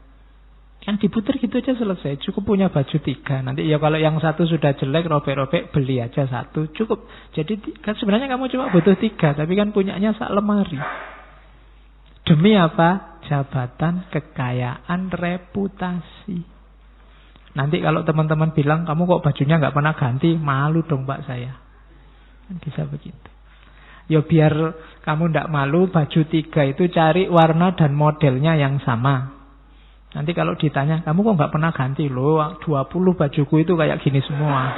A: Yang diputar gitu aja selesai. Cukup punya baju 3. Nanti ya kalau yang 1 sudah jelek, robek-robek, beli aja 1. Cukup. Jadi kan sebenarnya kamu cuma butuh 3, tapi kan punyanya sak lemari. Demi apa? Jabatan, kekayaan, reputasi. Nanti kalau teman-teman bilang, kamu kok bajunya nggak pernah ganti, malu dong Pak saya. Kan bisa begitu. Ya biar kamu nggak malu, baju 3 itu cari warna dan modelnya yang sama. Nanti kalau ditanya, kamu kok nggak pernah ganti? Loh, 20 bajuku itu kayak gini semua.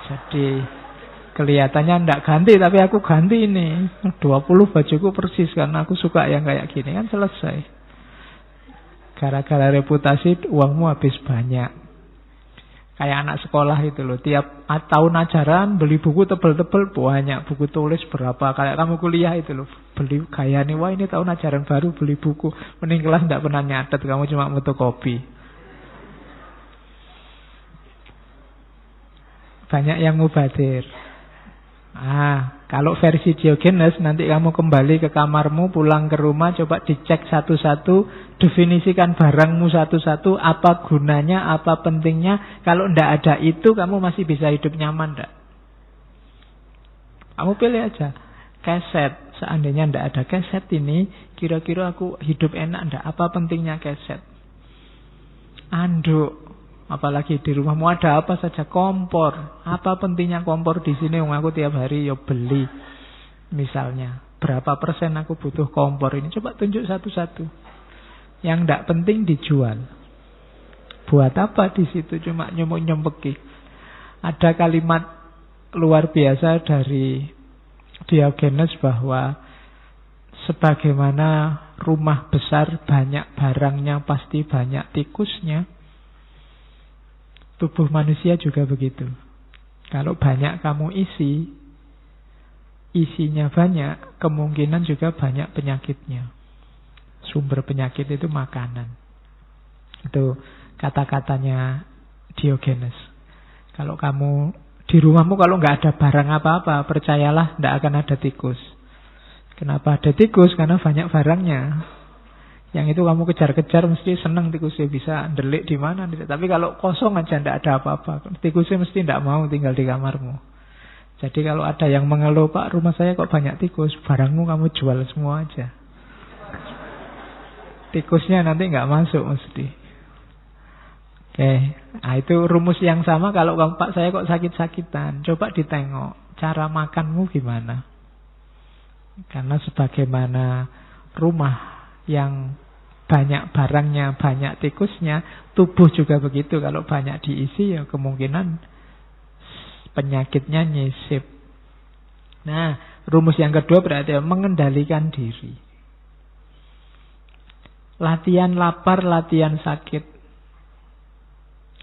A: Jadi kelihatannya ndak ganti, tapi aku ganti ini. 20 bajuku persis karena aku suka yang kayak gini. Kan selesai. Gara-gara reputasi uangmu habis banyak. Kayak anak sekolah itu loh. Tiap tahun ajaran beli buku tebel-tebel banyak. Buku tulis berapa. Kayak kamu kuliah itu loh. Beli gaya nih. Wah ini tahun ajaran baru beli buku. Mending kelas tidak pernah nyatet. Kamu cuma fotokopi. Banyak yang mubadir. Kalau versi Diogenes, nanti kamu kembali ke kamarmu, pulang ke rumah, coba dicek satu-satu, definisikan barangmu satu-satu, apa gunanya, apa pentingnya. Kalau ndak ada itu, kamu masih bisa hidup nyaman ndak? Kamu pilih aja. Keset, seandainya ndak ada keset ini, kira-kira aku hidup enak ndak? Apa pentingnya keset? Anduk. Apalagi di rumahmu ada apa saja, kompor. Apa pentingnya kompor di sini? Aku tiap hari ya beli. Misalnya, berapa persen aku butuh kompor ini? Coba tunjuk satu-satu. Yang tidak penting dijual. Buat apa di situ? Cuma nyempeki. Ada kalimat luar biasa dari Diogenes bahwa sebagaimana rumah besar banyak barangnya pasti banyak tikusnya. Tubuh manusia juga begitu. Kalau banyak kamu isinya banyak, kemungkinan juga banyak penyakitnya. Sumber penyakit itu makanan. Itu kata-katanya Diogenes. Kalau kamu di rumahmu kalau nggak ada barang apa-apa, percayalah nggak akan ada tikus. Kenapa ada tikus? Karena banyak barangnya. Yang itu kamu kejar-kejar mesti senang tikusnya, bisa ndelik di mana. Tapi kalau kosong aja ndak ada apa-apa, tikusnya mesti ndak mau tinggal di kamarmu. Jadi kalau ada yang mengeluh, Pak rumah saya kok banyak tikus, barangmu kamu jual semua aja. Tikusnya nanti nggak masuk mesti. Oke, nah itu rumus yang sama kalau kamu, Pak saya kok sakit-sakitan. Coba ditengok, cara makanmu gimana. Karena sebagaimana rumah yang banyak barangnya, banyak tikusnya, tubuh juga begitu. Kalau banyak diisi ya kemungkinan penyakitnya nyisip. Nah, rumus yang kedua berarti mengendalikan diri. Latihan lapar, latihan sakit.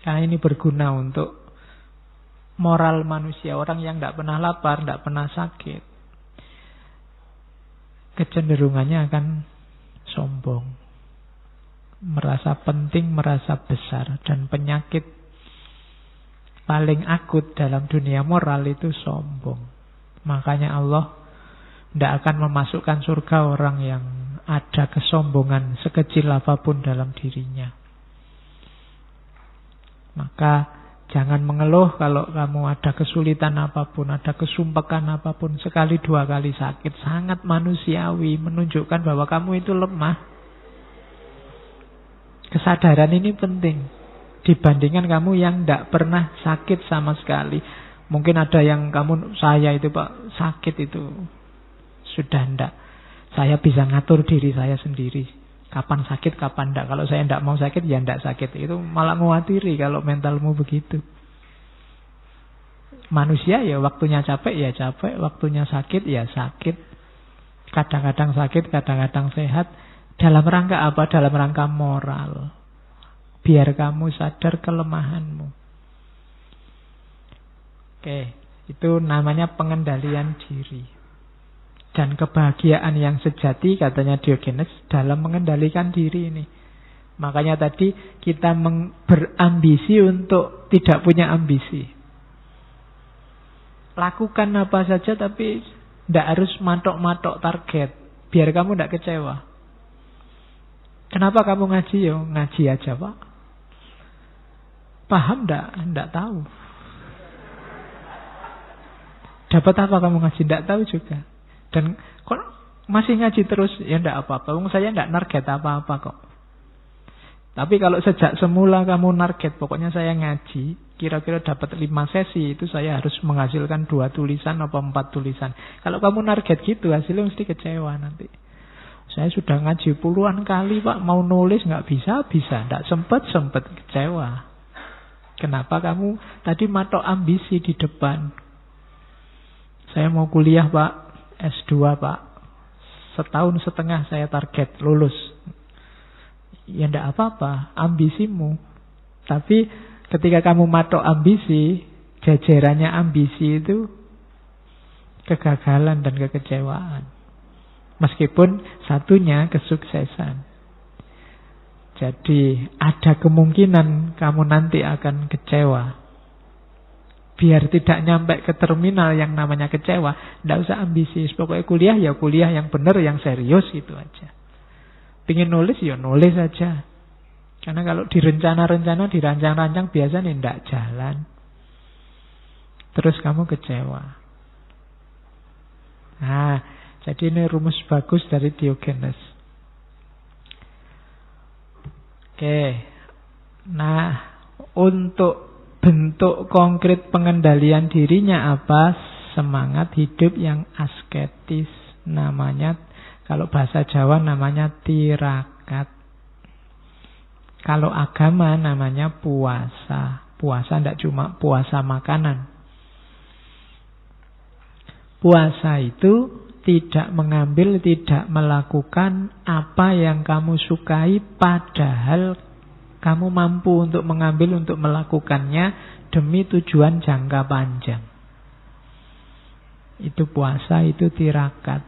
A: Karena ini berguna untuk moral manusia. Orang yang tidak pernah lapar, tidak pernah sakit, kecenderungannya akan sombong, merasa penting, merasa besar. Dan penyakit paling akut dalam dunia moral itu sombong. Makanya Allah tidak akan memasukkan surga orang yang ada kesombongan sekecil apapun dalam dirinya. Maka jangan mengeluh kalau kamu ada kesulitan apapun, ada kesumpekan apapun, sekali dua kali sakit. Sangat manusiawi, menunjukkan bahwa kamu itu lemah. Kesadaran ini penting dibandingkan kamu yang tidak pernah sakit sama sekali. Mungkin ada yang kamu, saya itu Pak sakit itu sudah tidak, saya bisa ngatur diri saya sendiri. Kapan sakit, kapan tidak. Kalau saya tidak mau sakit, ya tidak sakit. Itu malah mewatiri kalau mentalmu begitu. Manusia ya waktunya capek ya capek, waktunya sakit ya sakit. Kadang-kadang sakit, kadang-kadang sehat. Dalam rangka apa? Dalam rangka moral. Biar kamu sadar kelemahanmu. Oke, itu namanya pengendalian diri. Dan kebahagiaan yang sejati, katanya Diogenes, dalam mengendalikan diri ini. Makanya tadi kita berambisi untuk tidak punya ambisi. Lakukan apa saja tapi tidak harus matok-matok target. Biar kamu tidak kecewa. Kenapa kamu ngaji? Ya ngaji aja, Pak. Paham tidak? Tidak tahu. Dapat apa kamu ngaji? Tidak tahu juga. Dan kok masih ngaji terus? Ya tidak apa-apa. Saya tidak target apa-apa kok. Tapi kalau sejak semula kamu target, pokoknya saya ngaji, kira-kira dapat 5 sesi, itu saya harus menghasilkan 2 tulisan atau 4 tulisan. Kalau kamu target gitu, hasilnya mesti kecewa nanti. Saya sudah ngaji puluhan kali, Pak, mau nulis nggak bisa, tidak sempat kecewa. Kenapa kamu tadi matok ambisi di depan? Saya mau kuliah, Pak, S2, Pak. 1,5 tahun saya target lulus. Ya enggak apa-apa, ambisimu. Tapi ketika kamu matok ambisi, jajarannya ambisi itu kegagalan dan kekecewaan. Meskipun satunya kesuksesan. Jadi ada kemungkinan kamu nanti akan kecewa. Biar tidak nyampe ke terminal yang namanya kecewa, enggak usah ambisi. Pokoknya kuliah ya kuliah yang benar, yang serius, gitu aja. Pengen nulis, ya nulis saja. Karena kalau direncana-rencana, dirancang-rancang, biasanya tidak jalan. Terus kamu kecewa. Nah, jadi ini rumus bagus dari Diogenes. Oke. Nah, untuk bentuk konkret pengendalian dirinya apa? Semangat hidup yang asketis. Namanya, kalau bahasa Jawa namanya tirakat. Kalau agama namanya puasa. Puasa tidak cuma puasa makanan. Puasa itu tidak mengambil, tidak melakukan apa yang kamu sukai, padahal kamu mampu untuk mengambil, untuk melakukannya demi tujuan jangka panjang. Itu puasa, itu tirakat.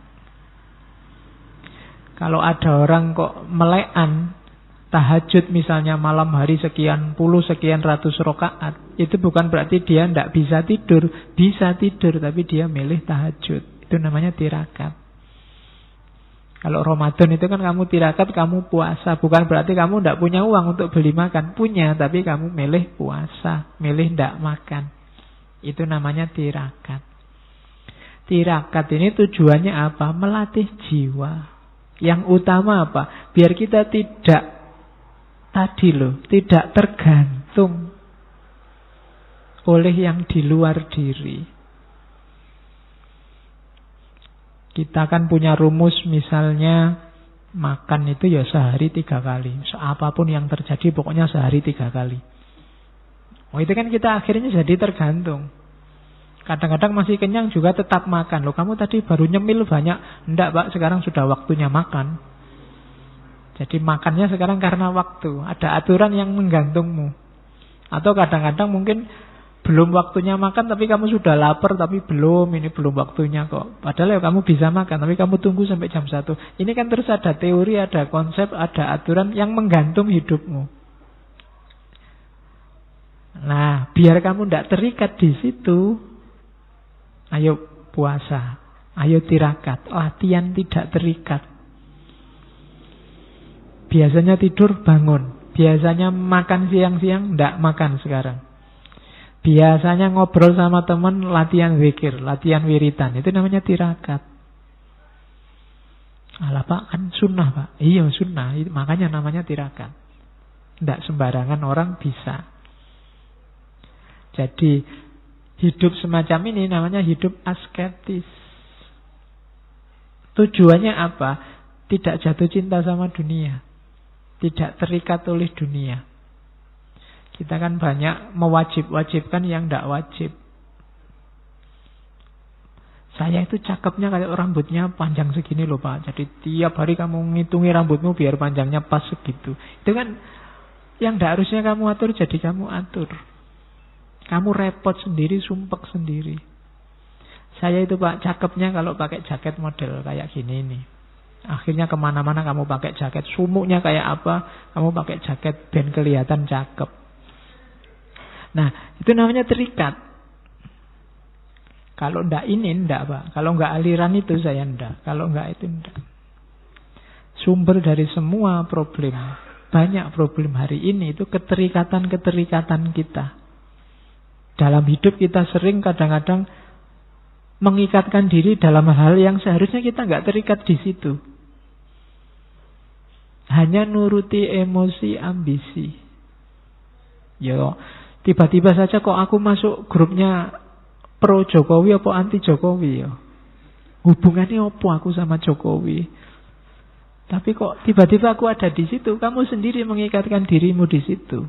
A: Kalau ada orang kok melekan tahajud misalnya malam hari sekian puluh, sekian ratus rakaat, itu bukan berarti dia tidak bisa tidur. Bisa tidur, tapi dia milih tahajud. Itu namanya tirakat. Kalau Ramadan itu kan kamu tirakat, kamu puasa. Bukan berarti kamu tidak punya uang untuk beli makan. Punya, tapi kamu milih puasa, milih tidak makan. Itu namanya tirakat. Tirakat ini tujuannya apa? Melatih jiwa. Yang utama apa? Biar kita tidak tergantung oleh yang di luar diri. Kita kan punya rumus, misalnya makan itu ya sehari 3 kali. Apapun yang terjadi pokoknya sehari 3 kali. Oh, itu kan kita akhirnya jadi tergantung. Kadang-kadang masih kenyang juga tetap makan. Loh, kamu tadi baru nyemil banyak. Enggak, Pak, sekarang sudah waktunya makan. Jadi makannya sekarang karena waktu. Ada aturan yang menggantungmu. Atau kadang-kadang mungkin belum waktunya makan, tapi kamu sudah lapar, tapi ini belum waktunya kok. Padahal ya kamu bisa makan, tapi kamu tunggu sampai jam 1. Ini kan terus ada teori, ada konsep, ada aturan yang menggantung hidupmu. Nah, biar kamu tidak terikat di situ, ayo puasa, ayo tirakat, latihan tidak terikat. Biasanya tidur, bangun. Biasanya makan siang-siang, tidak makan sekarang. Biasanya ngobrol sama teman, latihan zikir, latihan wiritan. Itu namanya tirakat. Alah, Pak, kan sunnah, Pak. Iya, sunnah. Makanya namanya tirakat. Tidak sembarangan orang bisa. Jadi hidup semacam ini namanya hidup asketis. Tujuannya apa? Tidak jatuh cinta sama dunia. Tidak terikat oleh dunia. Kita kan banyak mewajib-wajibkan yang tidak wajib. Saya itu cakepnya kayak rambutnya panjang segini loh Pak. Jadi tiap hari kamu ngitungi rambutmu biar panjangnya pas segitu. Itu kan yang tidak harusnya kamu atur, jadi kamu atur. Kamu repot sendiri, sumpek sendiri. Saya itu Pak, cakepnya kalau pakai jaket model kayak gini nih. Akhirnya kemana-mana kamu pakai jaket. Sumuknya kayak apa, kamu pakai jaket ben kelihatan cakep. Nah, itu namanya terikat. Kalau ndak ini ndak Pak. Kalau nggak aliran itu saya ndak. Kalau nggak itu ndak. Sumber dari semua problem, banyak problem hari ini itu keterikatan-keterikatan kita. Dalam hidup kita sering kadang-kadang mengikatkan diri dalam hal yang seharusnya kita nggak terikat di situ. Hanya nuruti emosi, ambisi. Yo, tiba-tiba saja kok aku masuk grupnya pro Jokowi apa anti Jokowi ya? Hubungannya apa aku sama Jokowi? Tapi kok tiba-tiba aku ada di situ, kamu sendiri mengikatkan dirimu di situ.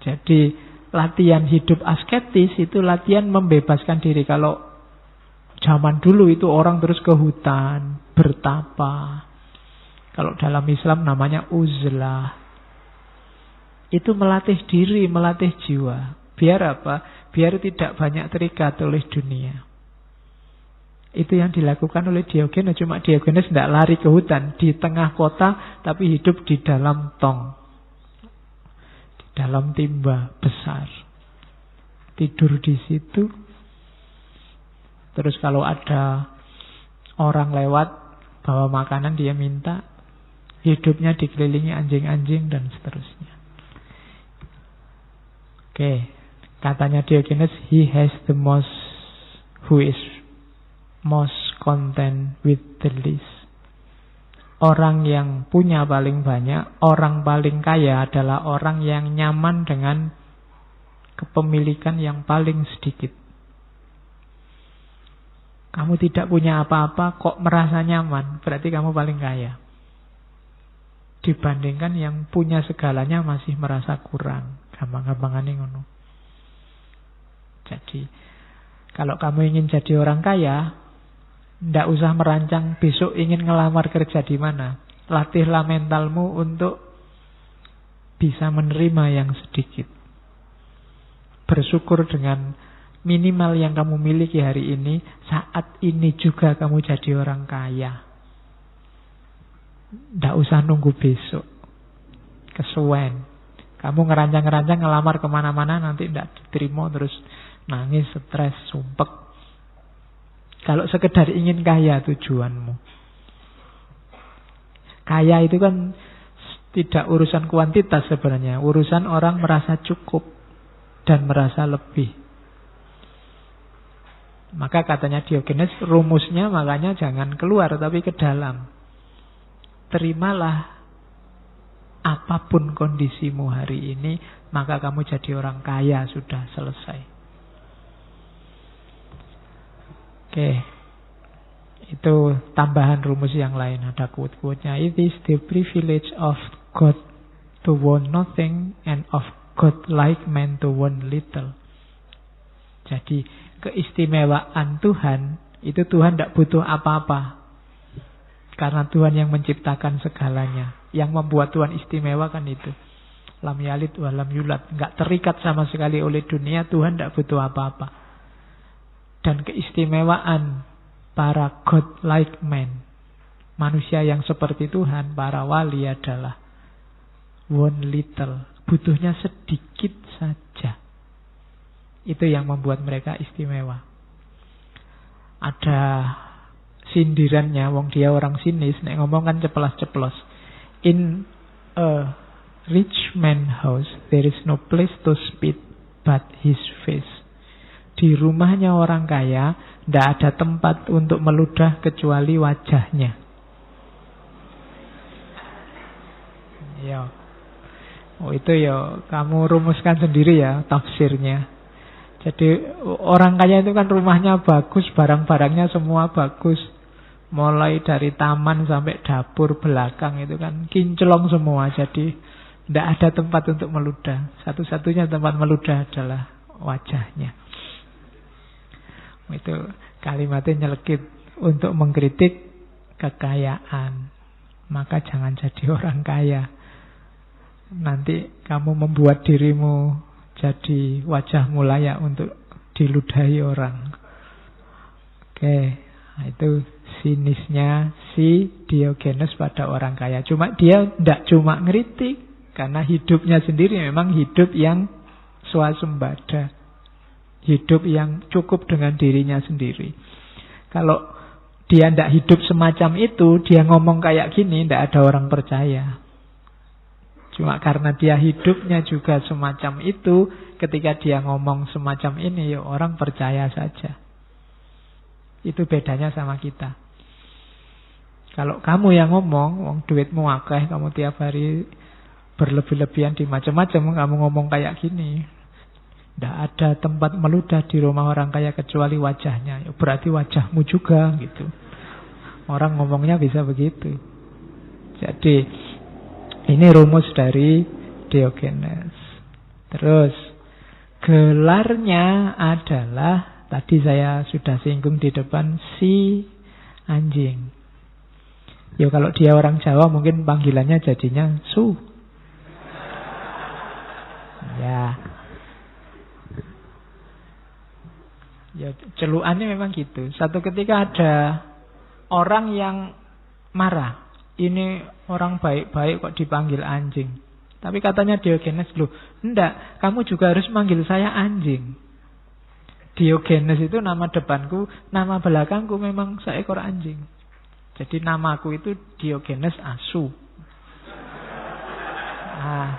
A: Jadi latihan hidup asketis itu latihan membebaskan diri. Kalau zaman dulu itu orang terus ke hutan, bertapa. Kalau dalam Islam namanya uzlah. Itu melatih diri, melatih jiwa. Biar apa? Biar tidak banyak terikat oleh dunia. Itu yang dilakukan oleh Diogenes. Cuma Diogenes tidak lari ke hutan, di tengah kota, tapi hidup di dalam tong, di dalam timba besar. Tidur di situ. Terus kalau ada orang lewat bawa makanan, dia minta. Hidupnya dikelilingi anjing-anjing dan seterusnya. Oke. Katanya Diogenes, he has the most, who is most content with the least. Orang yang punya paling banyak, orang paling kaya adalah orang yang nyaman dengan kepemilikan yang paling sedikit. Kamu tidak punya apa-apa kok merasa nyaman, berarti kamu paling kaya. Dibandingkan yang punya segalanya masih merasa kurang. Gampang-gampangannya ngono. Jadi, kalau kamu ingin jadi orang kaya, ndak usah merancang besok ingin ngelamar kerja di mana. Latihlah mentalmu untuk bisa menerima yang sedikit. Bersyukur dengan minimal yang kamu miliki hari ini. Saat ini juga kamu jadi orang kaya. Ndak usah nunggu besok. Kesuwen. Kamu ngerancang-ngerancang ngelamar kemana-mana, nanti ndak diterima, terus nangis, stres, sumpek. Kalau sekedar ingin kaya tujuanmu. Kaya itu kan tidak urusan kuantitas sebenarnya. Urusan orang merasa cukup dan merasa lebih. Maka katanya Diogenes, rumusnya makanya jangan keluar tapi ke dalam. Terimalah apapun kondisimu hari ini, maka kamu jadi orang kaya, sudah selesai. Oke, itu tambahan rumus yang lain. Ada quote-quote-nya. It is the privilege of God to want nothing and of God-like man to want little. Jadi keistimewaan Tuhan, itu Tuhan tidak butuh apa-apa. Karena Tuhan yang menciptakan segalanya. Yang membuat Tuhan istimewa kan itu. Lam yalid wa lam yulad. Enggak terikat sama sekali oleh dunia. Tuhan tidak butuh apa-apa. Dan keistimewaan para God-like men, manusia yang seperti Tuhan, para wali adalah one little, butuhnya sedikit saja. Itu yang membuat mereka istimewa. Ada sindirannya, wong dia orang sinis, nek ngomong kan ceplas-ceplos. In a rich man house there is no place to spit but his face. Di rumahnya orang kaya tidak ada tempat untuk meludah kecuali wajahnya. Ya. Oh itu ya kamu rumuskan sendiri ya tafsirnya. Jadi orang kaya itu kan rumahnya bagus, barang-barangnya semua bagus. Mulai dari taman sampai dapur belakang itu kan kinclong semua. Jadi tidak ada tempat untuk meludah. Satu-satunya tempat meludah adalah wajahnya. Itu kalimatnya nyelekit untuk mengkritik kekayaan. Maka jangan jadi orang kaya. Nanti kamu membuat dirimu jadi wajahmu layak untuk diludahi orang. Oke, itu sinisnya si Diogenes pada orang kaya. Cuma dia tidak cuma ngeritik, karena hidupnya sendiri memang hidup yang swasembada. Hidup yang cukup dengan dirinya sendiri. Kalau dia tidak hidup semacam itu, dia ngomong kayak gini, tidak ada orang percaya. Cuma karena dia hidupnya juga semacam itu, ketika dia ngomong semacam ini, ya orang percaya saja. Itu bedanya sama kita. Kalau kamu yang ngomong, wong duitmu akeh, kamu tiap hari berlebih-lebihan di macam-macam, kamu ngomong kayak gini, tidak ada tempat meludah di rumah orang kaya kecuali wajahnya. Ya, berarti wajahmu juga gitu. Orang ngomongnya bisa begitu. Jadi ini rumus dari Diogenes. Terus gelarnya adalah, tadi saya sudah singgung di depan, si anjing. Ya kalau dia orang Jawa mungkin panggilannya jadinya Su. Ya celuannya memang gitu. Satu ketika ada orang yang marah. Ini orang baik-baik kok dipanggil anjing. Tapi katanya Diogenes, loh, enggak, kamu juga harus manggil saya anjing. Diogenes itu nama depanku, nama belakangku memang seekor anjing. Jadi namaku itu Diogenes Asu. Nah,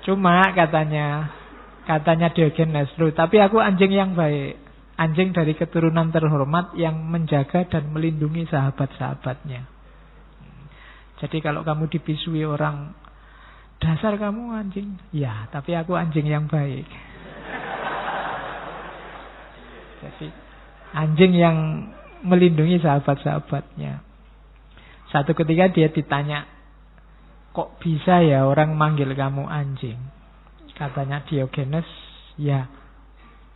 A: cuma katanya Diogenes, loh, tapi aku anjing yang baik. Anjing dari keturunan terhormat yang menjaga dan melindungi sahabat-sahabatnya. Jadi kalau kamu dipisui orang, dasar kamu anjing. Ya, tapi aku anjing yang baik. Jadi anjing yang melindungi sahabat-sahabatnya. Satu ketika dia ditanya, kok bisa ya orang manggil kamu anjing? Katanya Diogenes, ya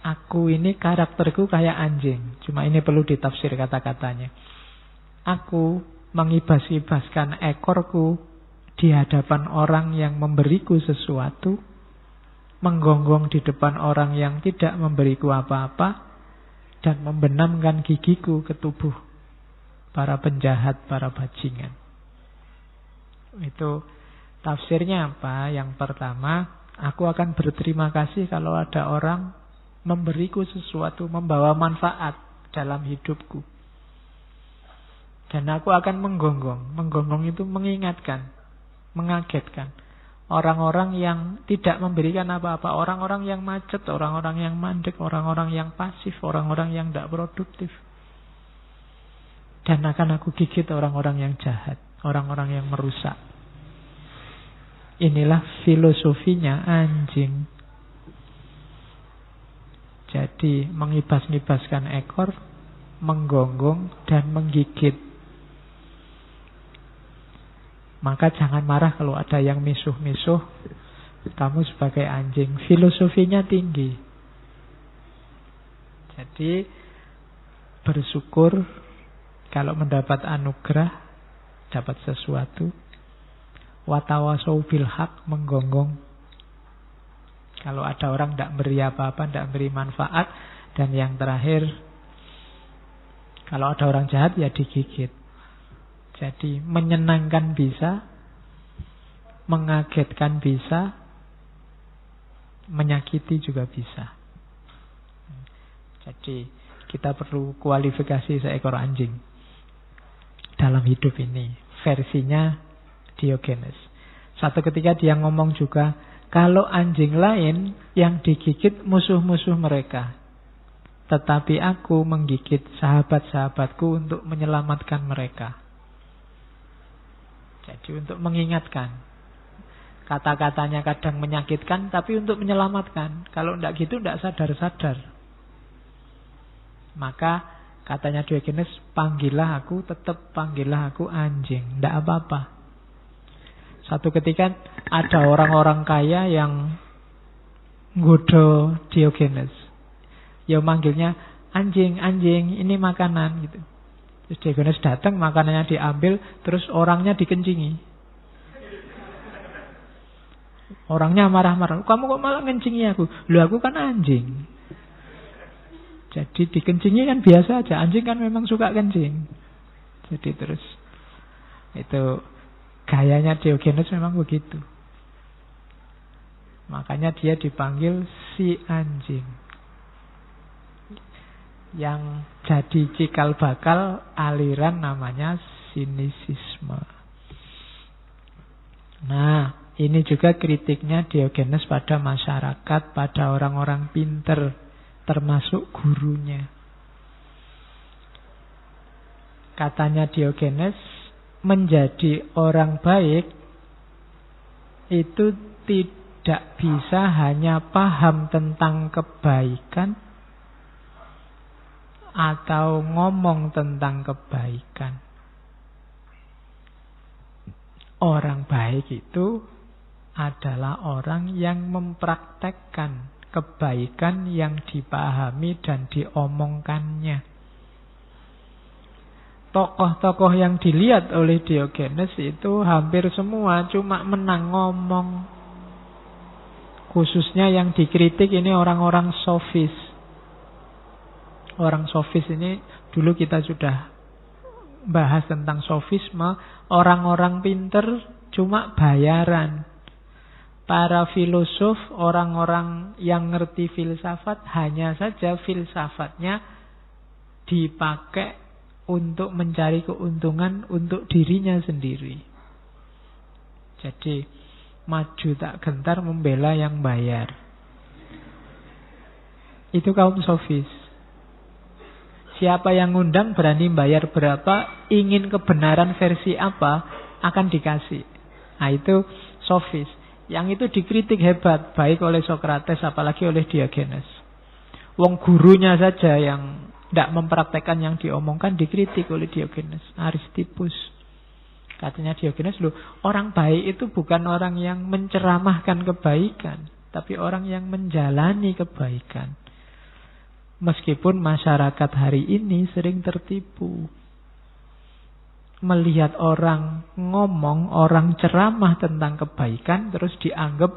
A: aku ini karakterku kayak anjing. Cuma ini perlu ditafsir kata-katanya. Aku mengibas-ibaskan ekorku di hadapan orang yang memberiku sesuatu, menggonggong di depan orang yang tidak memberiku apa-apa, dan membenamkan gigiku ke tubuh para penjahat, para bajingan. Itu tafsirnya apa? Yang pertama, aku akan berterima kasih kalau ada orang memberiku sesuatu, membawa manfaat dalam hidupku. Dan aku akan menggonggong. Menggonggong itu mengingatkan, mengagetkan orang-orang yang tidak memberikan apa-apa, orang-orang yang macet, orang-orang yang mandek, orang-orang yang pasif, orang-orang yang tidak produktif. Dan akan aku gigit orang-orang yang jahat, orang-orang yang merusak. Inilah filosofinya anjing. Jadi mengibas-ngibaskan ekor, menggonggong dan menggigit. Maka jangan marah kalau ada yang misuh-misuh. Kamu sebagai anjing, filosofinya tinggi. Jadi bersyukur kalau mendapat anugerah, dapat sesuatu. Watawasau bil haq, menggonggong. Kalau ada orang tidak beri apa-apa, tidak beri manfaat. Dan yang terakhir, kalau ada orang jahat ya digigit. Jadi menyenangkan bisa, mengagetkan bisa, menyakiti juga bisa. Jadi kita perlu kualifikasi seekor anjing dalam hidup ini. Versinya Diogenes. Satu ketika dia ngomong juga, kalau anjing lain yang digigit musuh-musuh mereka, tetapi aku menggigit sahabat-sahabatku untuk menyelamatkan mereka. Jadi untuk mengingatkan. Kata-katanya kadang menyakitkan, tapi untuk menyelamatkan. Kalau tidak gitu tidak sadar-sadar. Maka katanya Diogenes, panggillah aku, tetap panggillah aku anjing, tidak apa-apa. Satu ketika ada orang-orang kaya yang nggoda Diogenes. Ya manggilnya anjing, ini makanan gitu. Terus Diogenes datang, makanannya diambil, terus orangnya dikencingi. Orangnya marah-marah, kamu kok malah ngencingi aku? Loh, aku kan anjing. Jadi dikencingi kan biasa aja, anjing kan memang suka kencing. Jadi terus itu gayanya Diogenes memang begitu. Makanya dia dipanggil si anjing. Yang jadi cikal bakal aliran namanya sinisisme. Nah, ini juga kritiknya Diogenes pada masyarakat, pada orang-orang pinter, termasuk gurunya. Katanya Diogenes, menjadi orang baik itu tidak bisa hanya paham tentang kebaikan atau ngomong tentang kebaikan. Orang baik itu adalah orang yang mempraktekkan kebaikan yang dipahami dan diomongkannya. Tokoh-tokoh yang dilihat oleh Diogenes itu hampir semua cuma menang ngomong. Khususnya yang dikritik ini orang-orang sofis. Orang sofis ini dulu kita sudah bahas tentang sofisme. Orang-orang pinter cuma bayaran. Para filosof, orang-orang yang ngerti filsafat, hanya saja filsafatnya dipakai untuk mencari keuntungan untuk dirinya sendiri. Jadi maju tak gentar membela yang bayar. Itu kaum sofis. Siapa yang ngundang berani bayar berapa, ingin kebenaran versi apa, akan dikasih. Nah itu sofis. Yang itu dikritik hebat, baik oleh Sokrates apalagi oleh Diogenes. Wong gurunya saja yang tidak mempraktekkan yang diomongkan dikritik oleh Diogenes. Aristippus. Katanya Diogenes, loh, orang baik itu bukan orang yang menceramahkan kebaikan, tapi orang yang menjalani kebaikan. Meskipun masyarakat hari ini sering tertipu. Melihat orang ngomong, orang ceramah tentang kebaikan, terus dianggap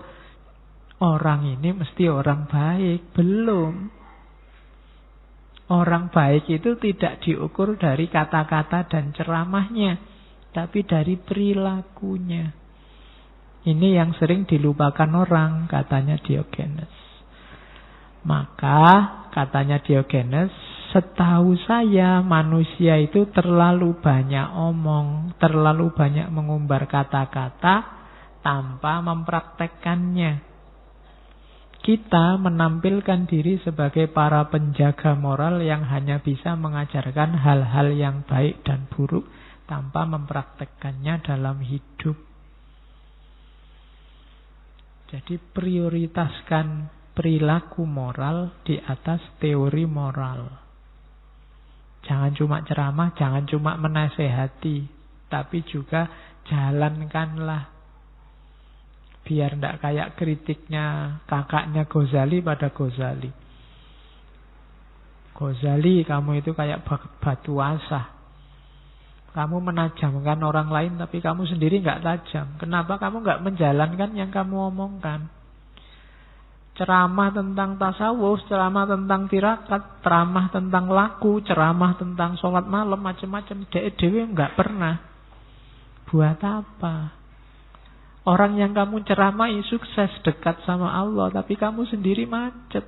A: orang ini mesti orang baik. Belum. Orang baik itu tidak diukur dari kata-kata dan ceramahnya, tapi dari perilakunya. Ini yang sering dilupakan orang, katanya Diogenes. Maka, katanya Diogenes, setahu saya manusia itu terlalu banyak omong, terlalu banyak mengumbar kata-kata tanpa mempraktekkannya. Kita menampilkan diri sebagai para penjaga moral yang hanya bisa mengajarkan hal-hal yang baik dan buruk tanpa mempraktekkannya dalam hidup. Jadi prioritaskan perilaku moral di atas teori moral. Jangan cuma ceramah, jangan cuma menasehati, tapi juga jalankanlah. Biar tidak kayak kritiknya kakaknya Ghazali pada Ghazali. Ghazali, kamu itu kayak batu asah. Kamu menajamkan orang lain, tapi kamu sendiri nggak tajam. Kenapa kamu nggak menjalankan yang kamu omongkan? Ceramah tentang tasawuf, ceramah tentang tirakat, ceramah tentang laku, ceramah tentang sholat malam, macam-macam. Dewe nggak pernah. Buat apa? Orang yang kamu ceramai sukses dekat sama Allah, tapi kamu sendiri macet.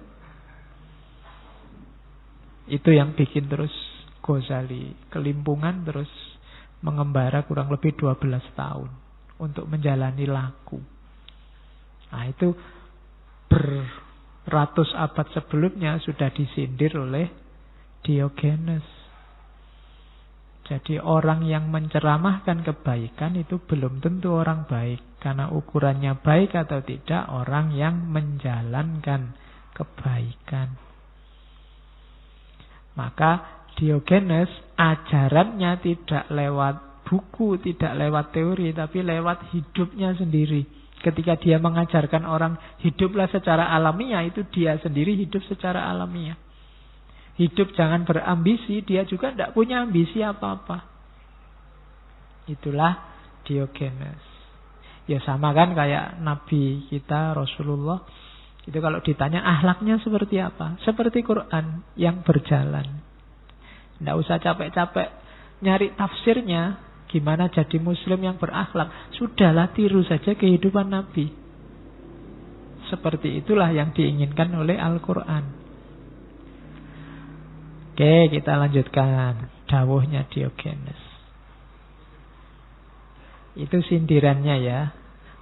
A: Itu yang bikin terus Ghazali kelimpungan, terus mengembara kurang lebih 12 tahun untuk menjalani laku. Nah itu beratus abad sebelumnya sudah disindir oleh Diogenes. Jadi orang yang menceramahkan kebaikan itu belum tentu orang baik. Karena ukurannya baik atau tidak orang yang menjalankan kebaikan. Maka Diogenes ajarannya tidak lewat buku, tidak lewat teori, tapi lewat hidupnya sendiri. Ketika dia mengajarkan orang hiduplah secara alamiah, itu dia sendiri hidup secara alamiah. Hidup jangan berambisi, dia juga tidak punya ambisi apa-apa. Itulah Diogenes. Ya sama kan kayak Nabi kita Rasulullah. Itu kalau ditanya akhlaknya seperti apa? Seperti Quran yang berjalan. Tidak usah capek-capek nyari tafsirnya. Gimana jadi muslim yang berakhlak. Sudahlah, tiru saja kehidupan Nabi. Seperti itulah yang diinginkan oleh Al-Quran. Oke, kita lanjutkan dawuhnya Diogenes. Itu sindirannya ya.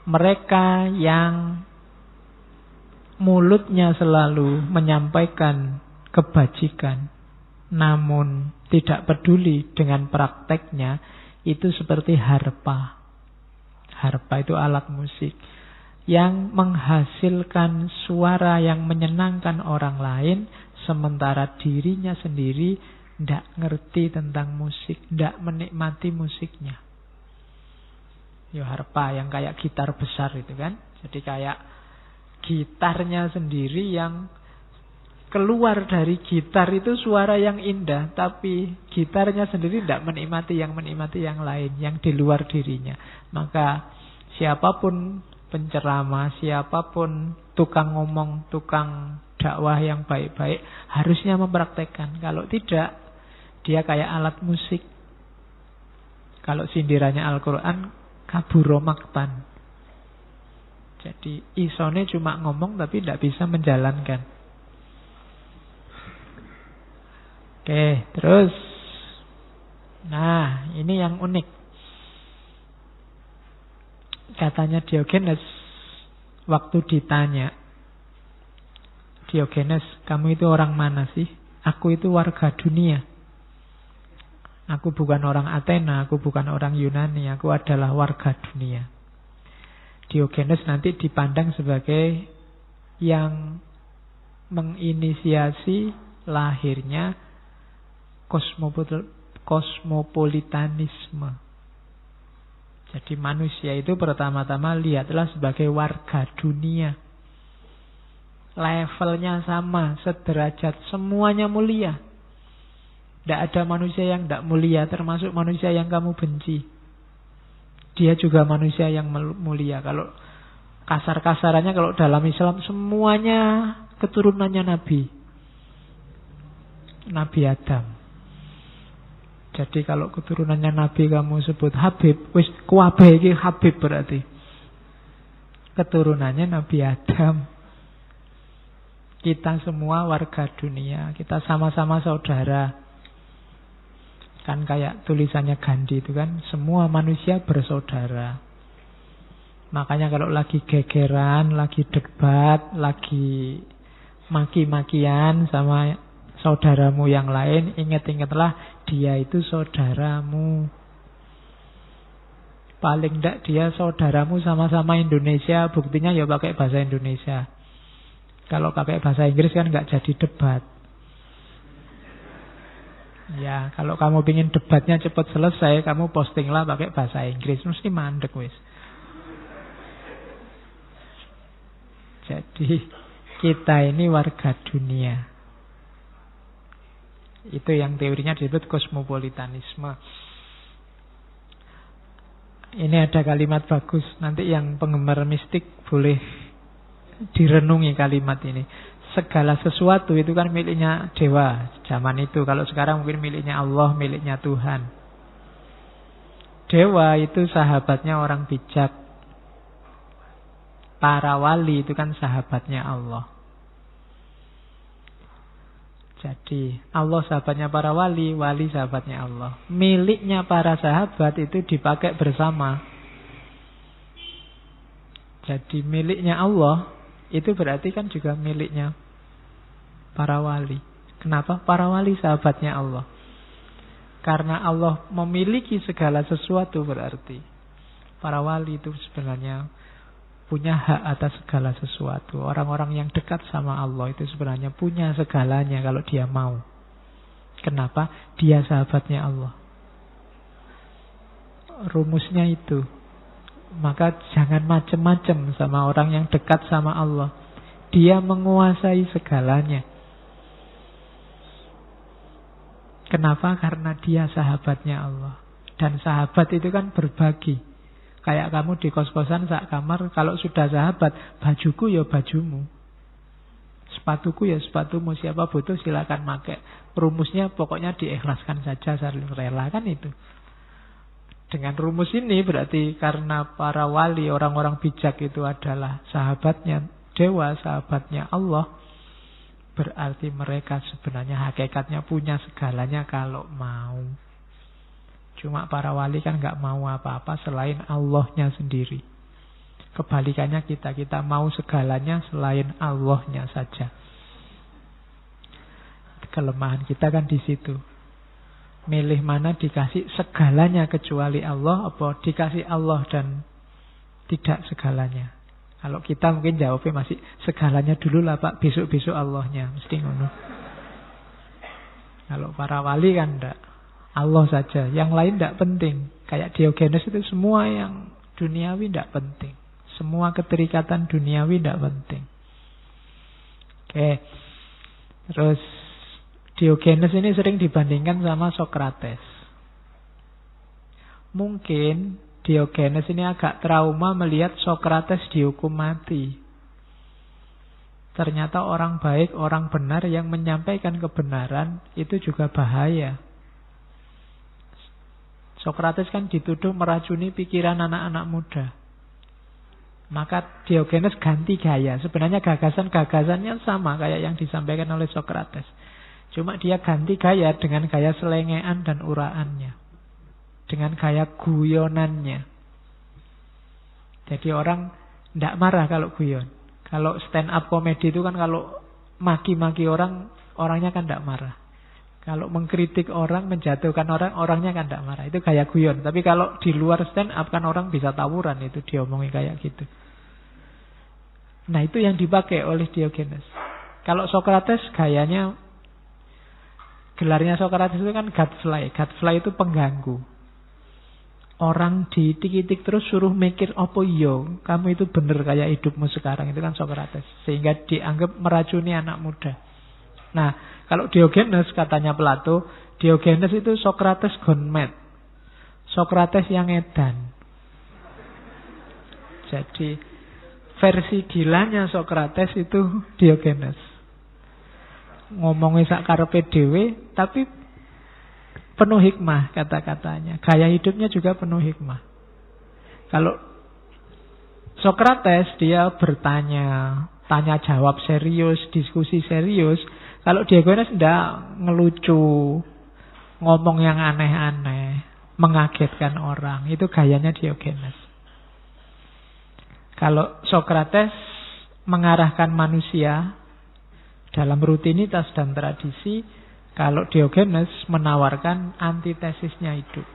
A: Mereka yang mulutnya selalu menyampaikan kebajikan, namun tidak peduli dengan prakteknya, itu seperti harpa. Harpa itu alat musik yang menghasilkan suara yang menyenangkan orang lain, sementara dirinya sendiri tidak ngerti tentang musik, tidak menikmati musiknya. Ya harpa yang kayak gitar besar itu kan. Jadi kayak gitarnya sendiri yang keluar dari gitar itu suara yang indah, tapi gitarnya sendiri tidak menikmati yang lain, yang di luar dirinya. Maka siapapun penceramah, siapapun tukang ngomong, tukang dakwah yang baik-baik harusnya mempraktekkan. Kalau tidak, dia kayak alat musik. Kalau sindirannya Al-Quran, kaburo maktan. Jadi isone cuma ngomong tapi tidak bisa menjalankan. Oke, terus. Nah, ini yang unik. Katanya Diogenes, waktu ditanya, Diogenes, kamu itu orang mana sih? Aku itu warga dunia. Aku bukan orang Athena, aku bukan orang Yunani, aku adalah warga dunia. Diogenes nanti dipandang sebagai yang menginisiasi lahirnya kosmopolitanisme. Jadi manusia itu pertama-tama lihatlah sebagai warga dunia. Levelnya sama, sederajat, semuanya mulia. Tidak ada manusia yang tidak mulia, termasuk manusia yang kamu benci. Dia juga manusia yang mulia. Kalau kasar-kasarannya, kalau dalam Islam semuanya keturunannya Nabi. Nabi Adam. Jadi kalau keturunannya Nabi kamu sebut Habib, wis kuwabe iki Habib berarti. Keturunannya Nabi Adam. Kita semua warga dunia, kita sama-sama saudara. Kan kayak tulisannya Gandhi itu kan, semua manusia bersaudara. Makanya kalau lagi gegeran, lagi debat, lagi maki-makian sama saudaramu yang lain, ingat-ingatlah dia itu saudaramu. Paling tidak dia saudaramu sama-sama Indonesia, buktinya ya pakai bahasa Indonesia. Kalau pakai bahasa Inggris kan nggak jadi debat. Ya, kalau kamu ingin debatnya cepat selesai, kamu postinglah pakai bahasa Inggris, mesti mandek wis. Jadi kita ini warga dunia. Itu yang teorinya disebut kosmopolitanisme. Ini ada kalimat bagus. Nanti yang penggemar mistik boleh direnungi kalimat ini. Segala sesuatu itu kan miliknya dewa zaman itu. Kalau sekarang mungkin miliknya Allah, miliknya Tuhan. Dewa itu sahabatnya orang bijak. Para wali itu kan sahabatnya Allah. Jadi Allah sahabatnya para wali, wali sahabatnya Allah. Miliknya para sahabat itu dipakai bersama. Jadi miliknya Allah itu berarti kan juga miliknya para wali. Kenapa? Para wali sahabatnya Allah. Karena Allah memiliki segala sesuatu, berarti para wali itu sebenarnya punya hak atas segala sesuatu. Orang-orang yang dekat sama Allah itu sebenarnya punya segalanya kalau dia mau. Kenapa? Dia sahabatnya Allah. Rumusnya itu. Maka jangan macem-macem sama orang yang dekat sama Allah. Dia menguasai segalanya. Kenapa? Karena dia sahabatnya Allah. Dan sahabat itu kan berbagi. Kayak kamu di kos-kosan sak kamar, kalau sudah sahabat, bajuku ya bajumu, sepatuku ya sepatumu, siapa butuh silakan pakai. Rumusnya pokoknya diikhlaskan saja, saling rela, kan itu. Dengan rumus ini berarti karena para wali, orang-orang bijak itu adalah sahabatnya dewa, sahabatnya Allah, berarti mereka sebenarnya hakikatnya punya segalanya kalau mau. Cuma para wali kan gak mau apa-apa selain Allahnya sendiri. Kebalikannya kita mau segalanya selain Allahnya saja. Kelemahan kita kan di situ. Milih mana dikasih segalanya kecuali Allah, apa dikasih Allah dan tidak segalanya. Kalau kita mungkin jawabnya masih segalanya dulu lah Pak, besok-besok Allahnya, mesti ngono. Kalau para wali kan enggak, Allah saja, yang lain enggak penting. Kayak Diogenes itu semua yang duniawi enggak penting. Semua keterikatan duniawi enggak penting. Oke. Terus Diogenes ini sering dibandingkan sama Sokrates. Mungkin Diogenes ini agak trauma melihat Sokrates dihukum mati. Ternyata orang baik, orang benar yang menyampaikan kebenaran itu juga bahaya. Sokrates kan dituduh meracuni pikiran anak-anak muda. Maka Diogenes ganti gaya. Sebenarnya gagasan-gagasannya sama kayak yang disampaikan oleh Sokrates. Cuma dia ganti gaya dengan gaya selengean dan uraannya. Dengan gaya guyonannya. Jadi orang tidak marah kalau guyon. Kalau stand up comedy itu kan kalau maki-maki orang, orangnya kan tidak marah. Kalau mengkritik orang, menjatuhkan orang, orangnya kan tidak marah. Itu gaya guyon. Tapi kalau di luar stand up kan orang bisa tawuran itu diomongin kayak gitu. Nah itu yang dipakai oleh Diogenes. Kalau Sokrates gayanya, gelarnya Sokrates itu kan gadfly. Gadfly itu pengganggu. Orang ditik-tik terus suruh mikir, apa yo, kamu itu bener kayak hidupmu sekarang. Itu kan Sokrates. Sehingga dianggap meracuni anak muda. Nah, kalau Diogenes, katanya Plato, Diogenes itu Sokrates gone mad. Sokrates yang edan. Jadi versi gilanya Sokrates itu Diogenes. Ngomongnya sak karepe dhewe, tapi penuh hikmah kata-katanya. Gaya hidupnya juga penuh hikmah. Kalau Sokrates dia bertanya, tanya jawab serius, diskusi serius. Kalau Diogenes enggak, ngelucu, ngomong yang aneh-aneh, mengagetkan orang. Itu gayanya Diogenes. Kalau Sokrates mengarahkan manusia dalam rutinitas dan tradisi, kalau Diogenes menawarkan antitesisnya hidup.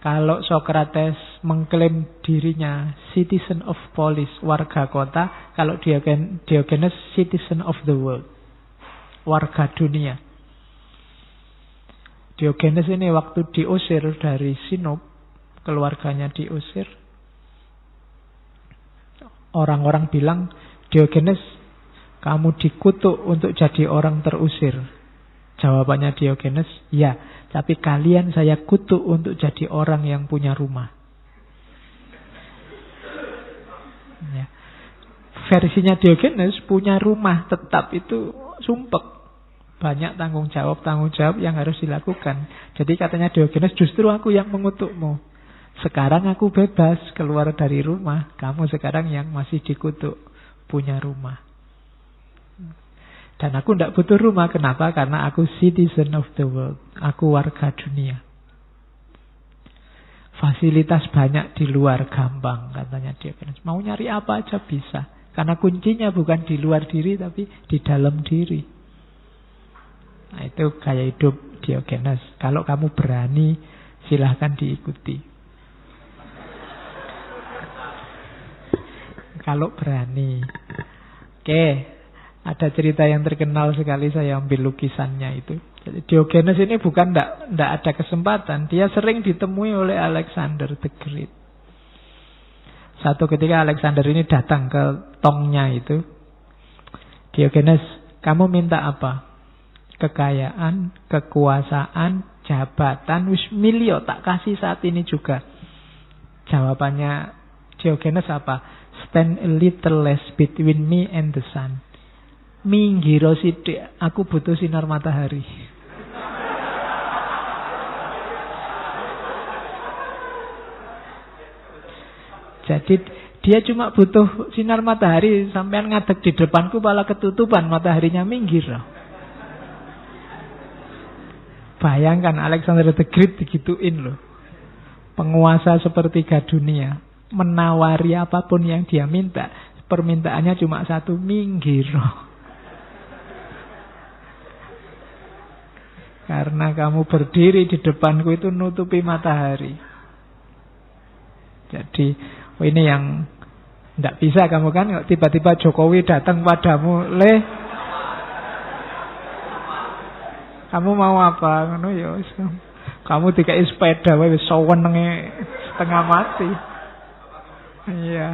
A: Kalau Sokrates mengklaim dirinya citizen of polis, warga kota. Kalau Diogenes citizen of the world, warga dunia. Diogenes ini waktu diusir dari Sinop, keluarganya diusir. Orang-orang bilang, Diogenes, kamu dikutuk untuk jadi orang terusir. Jawabannya Diogenes, ya, tapi kalian saya kutuk untuk jadi orang yang punya rumah. Ya. Versinya Diogenes punya rumah tetap itu sumpek. Banyak tanggung jawab yang harus dilakukan. Jadi katanya Diogenes, justru aku yang mengutukmu. Sekarang aku bebas keluar dari rumah. Kamu sekarang yang masih dikutuk punya rumah. Dan aku tidak butuh rumah. Kenapa? Karena aku citizen of the world. Aku warga dunia. Fasilitas banyak di luar gampang, katanya Diogenes. Mau nyari apa aja bisa. Karena kuncinya bukan di luar diri, tapi di dalam diri. Nah itu gaya hidup Diogenes. Kalau kamu berani, silahkan diikuti. Kalau berani. Oke. Ada cerita yang terkenal sekali, saya ambil lukisannya itu. Jadi Diogenes ini bukan tidak ada kesempatan. Dia sering ditemui oleh Alexander the Great. Satu ketika Alexander ini datang ke tongnya itu. Diogenes, kamu minta apa? kekayaan, kekuasaan, jabatan, wis milio tak kasih saat ini juga. Jawabannya Diogenes apa? Stand a little less between me and the sun. Minggiro sithik, aku butuh sinar matahari. Jadi dia cuma butuh sinar matahari. Sampean ngadeg di depanku malah ketutupan, mataharinya minggir. Bayangkan Alexander the Great digituin loh. Penguasa sepertiga dunia, menawari apapun yang dia minta. Permintaannya cuma satu, minggir. Karena kamu berdiri di depanku itu nutupi matahari. Jadi ini yang tidak bisa kamu kan. Tiba-tiba Jokowi datang padamu, kamu mau apa? Kamu dikai sepeda, wis senenge setengah mati. Iya.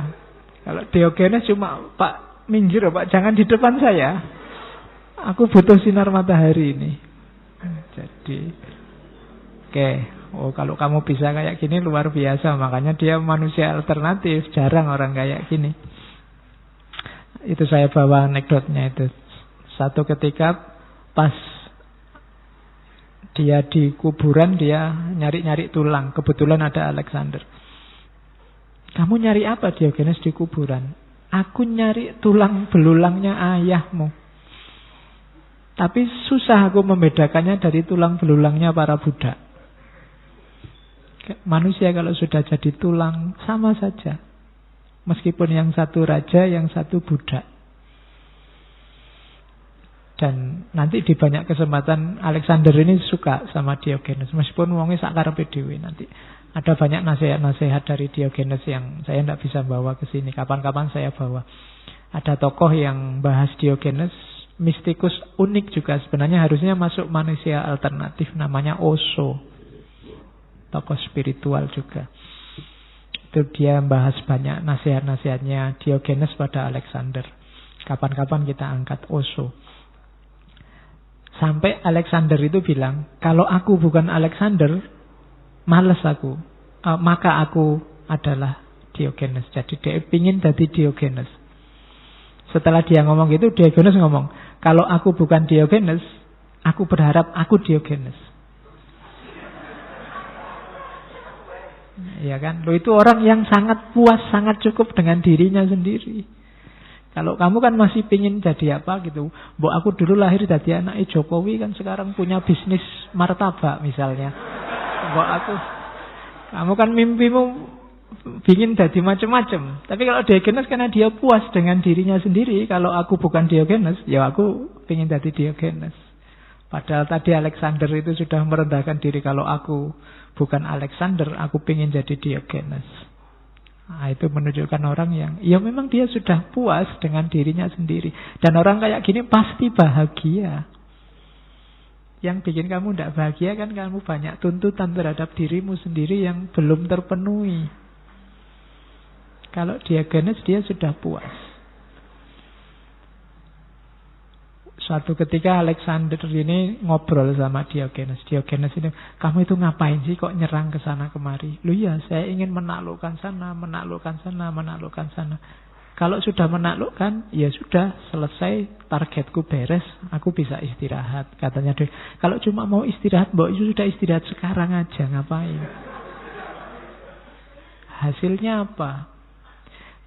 A: Kalau Diogenes cuma, Pak minggir Pak, jangan di depan saya. Aku butuh sinar matahari ini. Jadi, oke. Oh, kalau kamu bisa kayak gini luar biasa. Makanya dia manusia alternatif. Jarang orang kayak gini. Itu saya bawa anekdotnya itu. Satu ketika pas dia di kuburan, dia nyari-nyari tulang. Kebetulan ada Alexander. Kamu nyari apa Diogenes di kuburan? Aku nyari tulang belulangnya ayahmu. Tapi susah aku membedakannya dari tulang belulangnya para budak. Manusia kalau sudah jadi tulang sama saja. Meskipun yang satu raja, yang satu budak. Dan nanti di banyak kesempatan Alexander ini suka sama Diogenes. Meskipun wongnya sakarepe dhewe nanti. Ada banyak nasihat-nasihat dari Diogenes yang saya tidak bisa bawa ke sini. Kapan-kapan saya bawa. Ada tokoh yang bahas Diogenes, mistikus unik juga. Sebenarnya harusnya masuk manusia alternatif, namanya Osho. Tokoh spiritual juga. Itu dia bahas banyak nasihat-nasihatnya Diogenes pada Alexander. Kapan-kapan kita angkat Osho. Sampai Alexander itu bilang, kalau aku bukan Alexander, males aku. Maka aku adalah Diogenes. Jadi dia ingin jadi Diogenes. Setelah dia ngomong gitu, Diogenes ngomong, kalau aku bukan Diogenes, aku berharap aku Diogenes. Ya kan? Lo itu orang yang sangat puas, sangat cukup dengan dirinya sendiri. Kalau kamu kan masih pingin jadi apa gitu. Mbok aku dulu lahir jadi anak Jokowi, kan sekarang punya bisnis martabak misalnya. Mbok aku, kamu kan mimpimu pingin jadi macam-macam. Tapi kalau Diogenes karena dia puas dengan dirinya sendiri. Kalau aku bukan Diogenes, ya aku pingin jadi Diogenes. Padahal tadi Alexander itu sudah merendahkan diri. Kalau aku bukan Alexander, aku pingin jadi Diogenes. Nah, itu menunjukkan orang yang, ya memang dia sudah puas dengan dirinya sendiri. Dan orang kayak gini pasti bahagia. Yang bikin kamu tidak bahagia kan kamu banyak tuntutan terhadap dirimu sendiri yang belum terpenuhi. Kalau Diogenes dia sudah puas. Suatu ketika Alexander ini ngobrol sama Diogenes. Diogenes ini, kamu itu ngapain sih kok nyerang ke sana kemari? Lu ya, saya ingin menaklukkan sana, menaklukkan sana, menaklukkan sana. Kalau sudah menaklukkan, ya sudah, selesai, targetku beres, aku bisa istirahat. Katanya dia, kalau cuma mau istirahat, mbak sudah istirahat sekarang aja, ngapain? Hasilnya apa?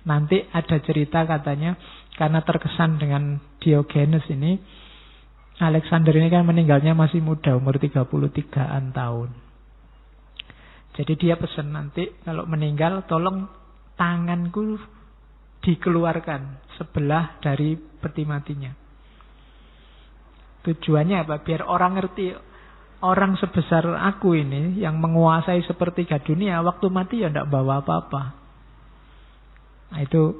A: Nanti ada cerita katanya, karena terkesan dengan Diogenes ini, Alexander ini kan meninggalnya masih muda, umur 33-an tahun. Jadi dia pesan nanti kalau meninggal, tolong tanganku dikeluarkan sebelah dari peti matinya. Tujuannya apa? Biar orang ngerti, orang sebesar aku ini yang menguasai sepertiga dunia, waktu mati ya tidak bawa apa-apa. Nah, itu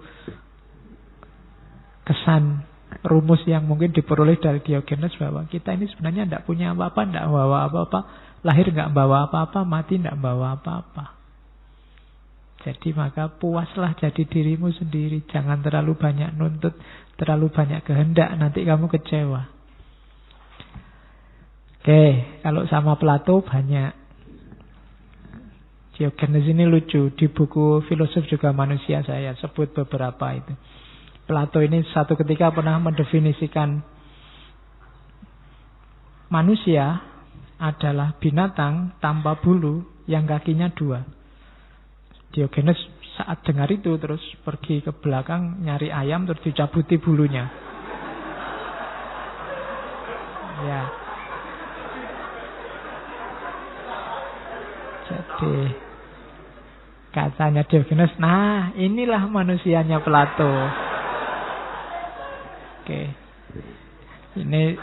A: kesan rumus yang mungkin diperoleh dari Diogenes bahwa kita ini sebenarnya tidak punya apa-apa, tidak bawa apa-apa, lahir nggak bawa apa-apa, mati tidak bawa apa-apa. Jadi maka puaslah jadi dirimu sendiri, jangan terlalu banyak nuntut, terlalu banyak kehendak, nanti kamu kecewa. Oke, kalau sama Plato banyak. Diogenes ini lucu. Di buku Filosof Juga Manusia saya sebut beberapa itu. Plato ini satu ketika pernah mendefinisikan manusia adalah binatang tanpa bulu yang kakinya 2. Diogenes saat dengar itu terus pergi ke belakang nyari ayam terus dicabuti bulunya. Ya. Jadi katanya Diogenes, nah inilah manusianya Plato. Oke. Ini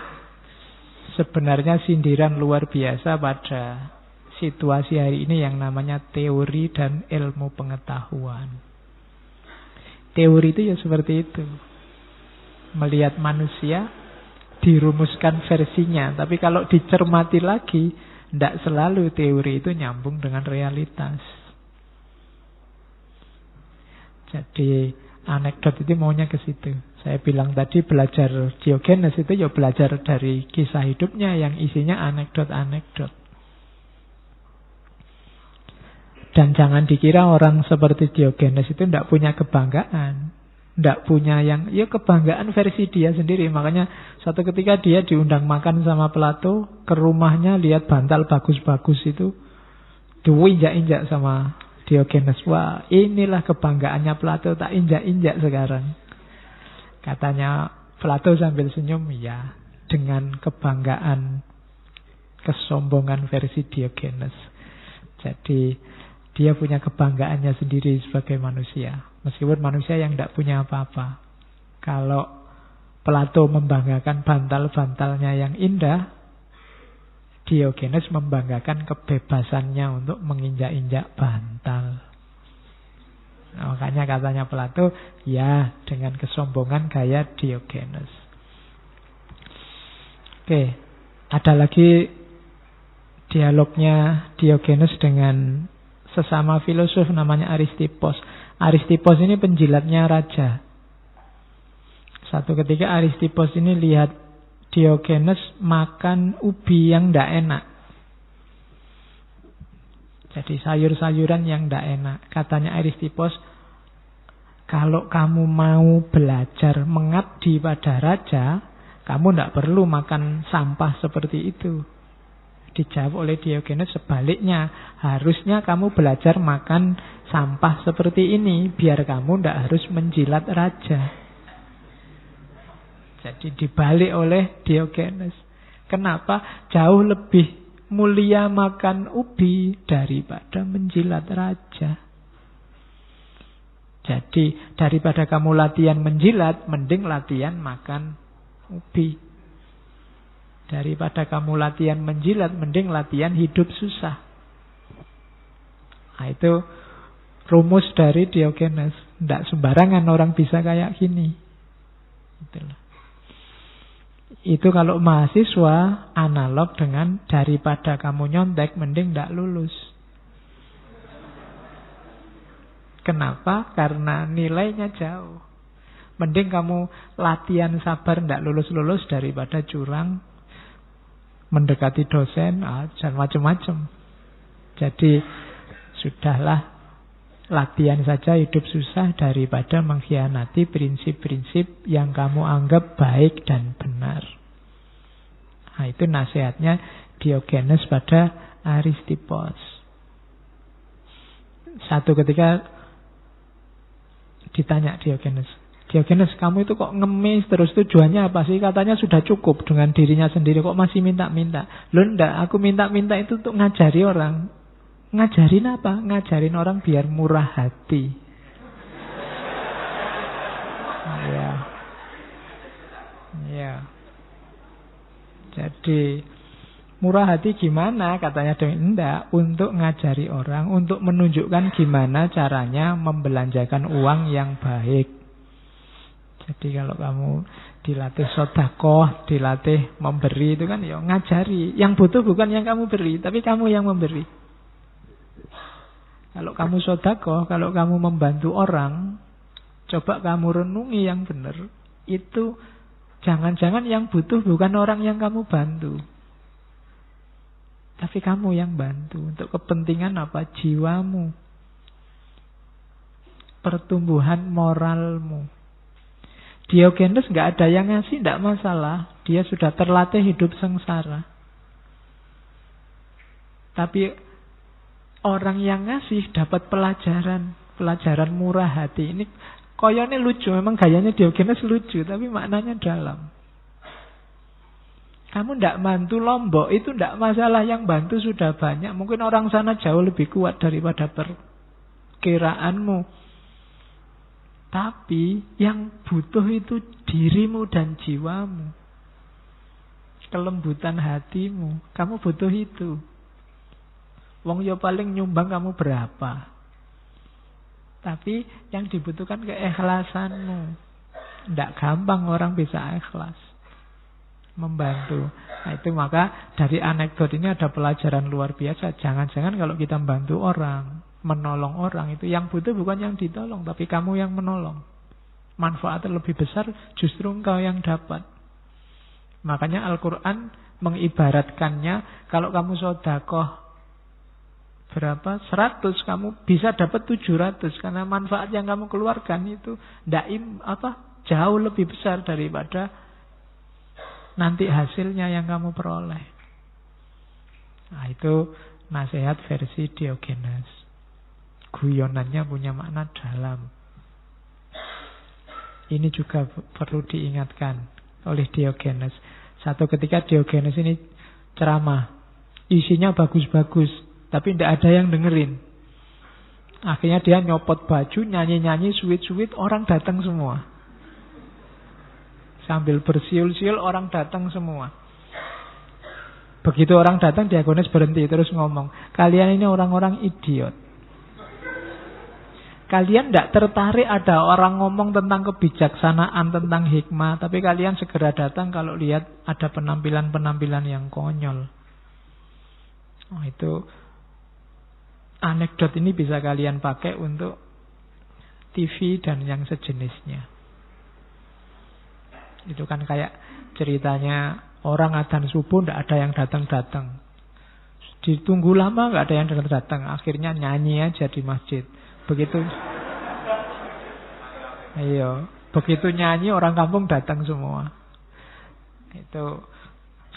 A: sebenarnya sindiran luar biasa pada situasi hari ini yang namanya teori dan ilmu pengetahuan. Teori itu ya seperti itu. Melihat manusia, dirumuskan versinya. Tapi kalau dicermati lagi, tidak selalu teori itu nyambung dengan realitas. Jadi anekdot itu maunya ke situ. Saya bilang tadi belajar Diogenes itu ya belajar dari kisah hidupnya yang isinya anekdot-anekdot. Dan jangan dikira orang seperti Diogenes itu tidak punya kebanggaan. Tidak punya yang, ya kebanggaan versi dia sendiri. Makanya suatu ketika dia diundang makan sama Plato, ke rumahnya lihat bantal bagus-bagus itu, diinjak-injak sama Diogenes. Wah, inilah kebanggaannya Plato, tak injak-injak sekarang. Katanya Plato sambil senyum, ya, dengan kebanggaan, kesombongan versi Diogenes. Jadi dia punya kebanggaannya sendiri sebagai manusia. Meskipun manusia yang tidak punya apa-apa. Kalau Plato membanggakan bantal-bantalnya yang indah, Diogenes membanggakan kebebasannya untuk menginjak-injak bantal. Nah, makanya katanya Plato, ya dengan kesombongan gaya Diogenes. Oke, ada lagi dialognya Diogenes dengan sesama filosof namanya Aristippos. Aristippos ini penjilatnya raja. Satu ketika Aristippos ini lihat Diogenes makan ubi yang tidak enak. Jadi sayur-sayuran yang tidak enak. Katanya Aristippos, kalau kamu mau belajar mengabdi pada raja, kamu tidak perlu makan sampah seperti itu. Dijawab oleh Diogenes sebaliknya, harusnya kamu belajar makan sampah seperti ini biar kamu tidak harus menjilat raja. Jadi dibalik oleh Diogenes. Kenapa? Jauh lebih mulia makan ubi daripada menjilat raja. Jadi daripada kamu latihan menjilat, mending latihan makan ubi. Daripada kamu latihan menjilat, mending latihan hidup susah. Nah, itu rumus dari Diogenes. Tidak sembarangan orang bisa kayak gini. Itulah. Itu kalau mahasiswa analog dengan daripada kamu nyontek, mending tidak lulus. Kenapa? Karena nilainya jauh. Mending kamu latihan sabar tidak lulus-lulus daripada curang, mendekati dosen, dan macam-macam. Jadi sudahlah, latihan saja hidup susah daripada mengkhianati prinsip-prinsip yang kamu anggap baik dan benar. Nah, itu nasihatnya Diogenes pada Aristippos. Satu ketika ditanya Diogenes, kamu itu kok ngemis terus, tujuannya apa sih? Katanya sudah cukup dengan dirinya sendiri, kok masih minta-minta? Loh enggak, aku minta-minta itu untuk ngajari orang. Ngajarin apa? Ngajarin orang biar murah hati. Ya. Ya. Jadi murah hati gimana? Katanya enggak, untuk ngajari orang, untuk menunjukkan gimana caranya membelanjakan uang yang baik. Jadi kalau kamu dilatih sedekah, dilatih memberi, itu kan ya ngajari. Yang butuh bukan yang kamu beri, tapi kamu yang memberi. Kalau kamu sedekah, kalau kamu membantu orang, coba kamu renungi yang benar. Itu jangan-jangan yang butuh bukan orang yang kamu bantu. Tapi kamu yang bantu. Untuk kepentingan apa? Jiwamu. Pertumbuhan moralmu. Diogenes nggak ada yang ngasih, nggak masalah. Dia sudah terlatih hidup sengsara. Tapi orang yang ngasih dapat pelajaran. Pelajaran murah hati. Ini koyone lucu. Memang gayanya Diogenes lucu. Tapi maknanya dalam. Kamu tidak bantu Lombok itu tidak masalah. Yang bantu sudah banyak. Mungkin orang sana jauh lebih kuat daripada perkiraanmu. Tapi yang butuh itu dirimu dan jiwamu. Kelembutan hatimu. Kamu butuh itu. Wong yo paling nyumbang kamu berapa. Tapi yang dibutuhkan keikhlasanmu. Tidak gampang orang bisa ikhlas membantu. Nah itu maka dari anekdot ini ada pelajaran luar biasa. Jangan-jangan kalau kita membantu orang, menolong orang, itu yang butuh bukan yang ditolong, tapi kamu yang menolong. Manfaatnya lebih besar justru engkau yang dapat. Makanya Al-Quran mengibaratkannya, kalau kamu sedekah berapa? 100, kamu bisa dapat 700. Karena manfaat yang kamu keluarkan itu jauh lebih besar daripada nanti hasilnya yang kamu peroleh. Nah itu nasihat versi Diogenes. Guyonannya punya makna dalam. Ini juga perlu diingatkan oleh Diogenes. Satu ketika Diogenes ini ceramah. Isinya bagus-bagus. Tapi tidak ada yang dengerin. Akhirnya dia nyopot baju, nyanyi-nyanyi, sweet-sweet. Orang datang semua. Sambil bersiul-siul orang datang semua. Begitu orang datang, Diogenes berhenti terus ngomong, kalian ini orang-orang idiot. Kalian tidak tertarik ada orang ngomong tentang kebijaksanaan, tentang hikmah. Tapi kalian segera datang kalau lihat ada penampilan-penampilan yang konyol. Oh, itu anekdot ini bisa kalian pakai untuk TV dan yang sejenisnya. Itu kan kayak ceritanya orang adzan subuh tidak ada yang datang-datang. Ditunggu lama nggak ada yang datang-datang. Akhirnya nyanyi aja di masjid. Begitu nyanyi orang kampung datang semua. Itu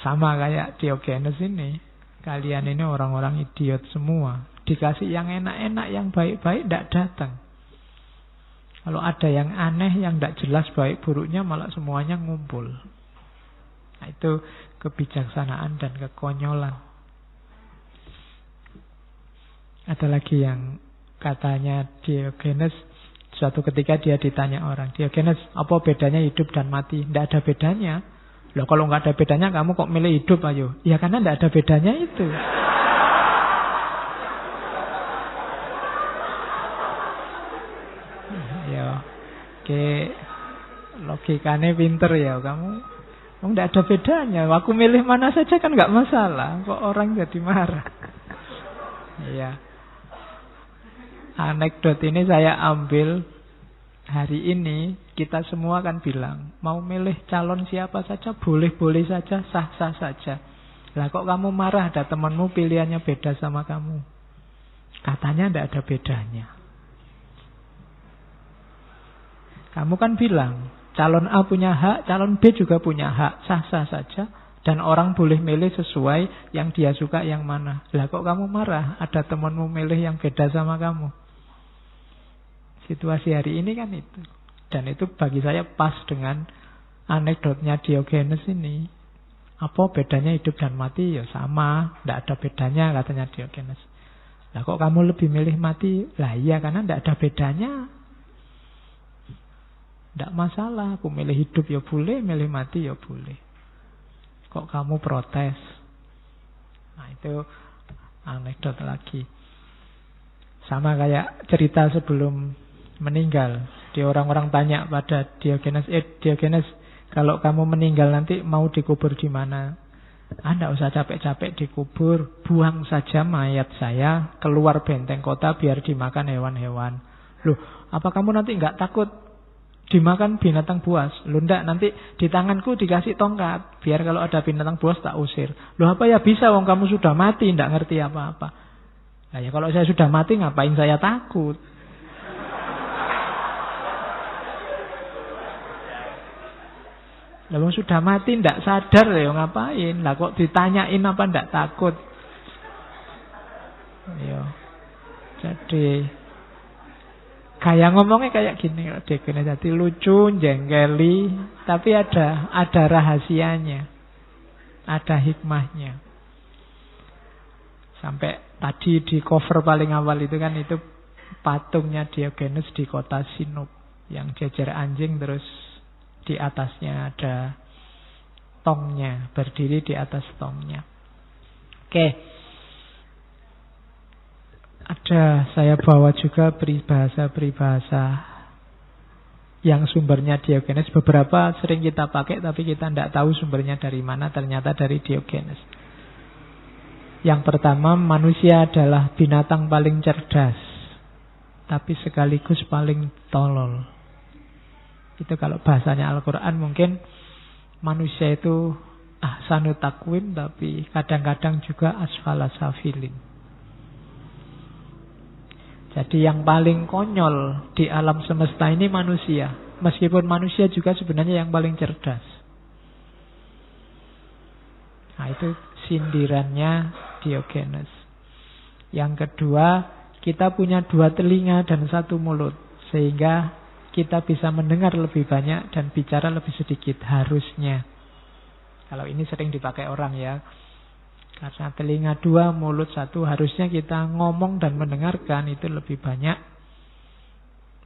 A: sama kayak Diogenes ini. Kalian ini orang-orang idiot semua. Dikasih yang enak-enak, yang baik-baik tidak datang. Kalau ada yang aneh, yang tidak jelas baik buruknya, malah semuanya ngumpul. Nah, itu kebijaksanaan dan kekonyolan. Ada lagi yang katanya Diogenes, suatu ketika dia ditanya orang, Diogenes, apa bedanya hidup dan mati? Tidak ada bedanya. Loh, kalau nggak ada bedanya, kamu kok milih hidup, ayo? Ya karena tidak ada bedanya itu. Oke, logikanya pinter ya kamu. Tidak ada bedanya. Aku milih mana saja kan nggak masalah. Kok orang jadi marah? Iya. Anekdot ini saya ambil hari ini. Kita semua kan bilang mau milih calon siapa saja boleh-boleh saja, sah-sah saja. Lah kok kamu marah ada temanmu pilihannya beda sama kamu? Katanya tidak ada bedanya. Kamu kan bilang, calon A punya hak, calon B juga punya hak, sah-sah saja. Dan orang boleh milih sesuai yang dia suka yang mana. Lah kok kamu marah, ada temanmu milih yang beda sama kamu? Situasi hari ini kan itu. Dan itu bagi saya pas dengan anekdotnya Diogenes ini. Apa bedanya hidup dan mati? Ya sama, tidak ada bedanya katanya Diogenes. Lah kok kamu lebih milih mati? Lah iya, karena tidak ada bedanya. Tidak masalah, aku milih hidup ya boleh, milih mati ya boleh. Kok kamu protes? Nah itu anekdot lagi. Sama kayak cerita sebelum meninggal. Orang-orang tanya pada Diogenes, Diogenes, kalau kamu meninggal nanti mau dikubur di mana? Tidak usah capek-capek dikubur, buang saja mayat saya keluar benteng kota biar dimakan hewan-hewan. Loh, apa kamu nanti nggak takut dimakan binatang buas. Loh ndak, nanti di tanganku dikasih tongkat, biar kalau ada binatang buas tak usir. Loh apa ya bisa, wong kamu sudah mati, ndak ngerti apa-apa. Nah ya kalau saya sudah mati ngapain saya takut? Lah wong sudah mati ndak sadar ya ngapain? Lah kok ditanyain apa ndak takut? Yo. Jadi gaya ngomongnya kayak gini, Diogenes jadi lucu, jengkeli, tapi ada rahasianya, ada hikmahnya. Sampai tadi di cover paling awal itu kan itu patungnya Diogenes di kota Sinop yang jejer anjing, terus di atasnya ada tongnya, berdiri di atas tongnya. Oke. Saya bawa juga peribahasa yang sumbernya Diogenes. Beberapa sering kita pakai tapi kita tidak tahu sumbernya dari mana, ternyata dari Diogenes. Yang pertama, manusia adalah binatang paling cerdas tapi sekaligus paling tolol. Itu kalau bahasanya Al-Quran, mungkin manusia itu ahsanu takwim tapi kadang-kadang juga asfala safilin. Jadi yang paling konyol di alam semesta ini manusia. Meskipun manusia juga sebenarnya yang paling cerdas. Nah itu sindirannya Diogenes. Yang kedua, kita punya 2 telinga dan 1 mulut. Sehingga kita bisa mendengar lebih banyak dan bicara lebih sedikit, harusnya. Kalau ini sering dipakai orang ya. Karena telinga 2, mulut 1, harusnya kita ngomong dan mendengarkan itu lebih banyak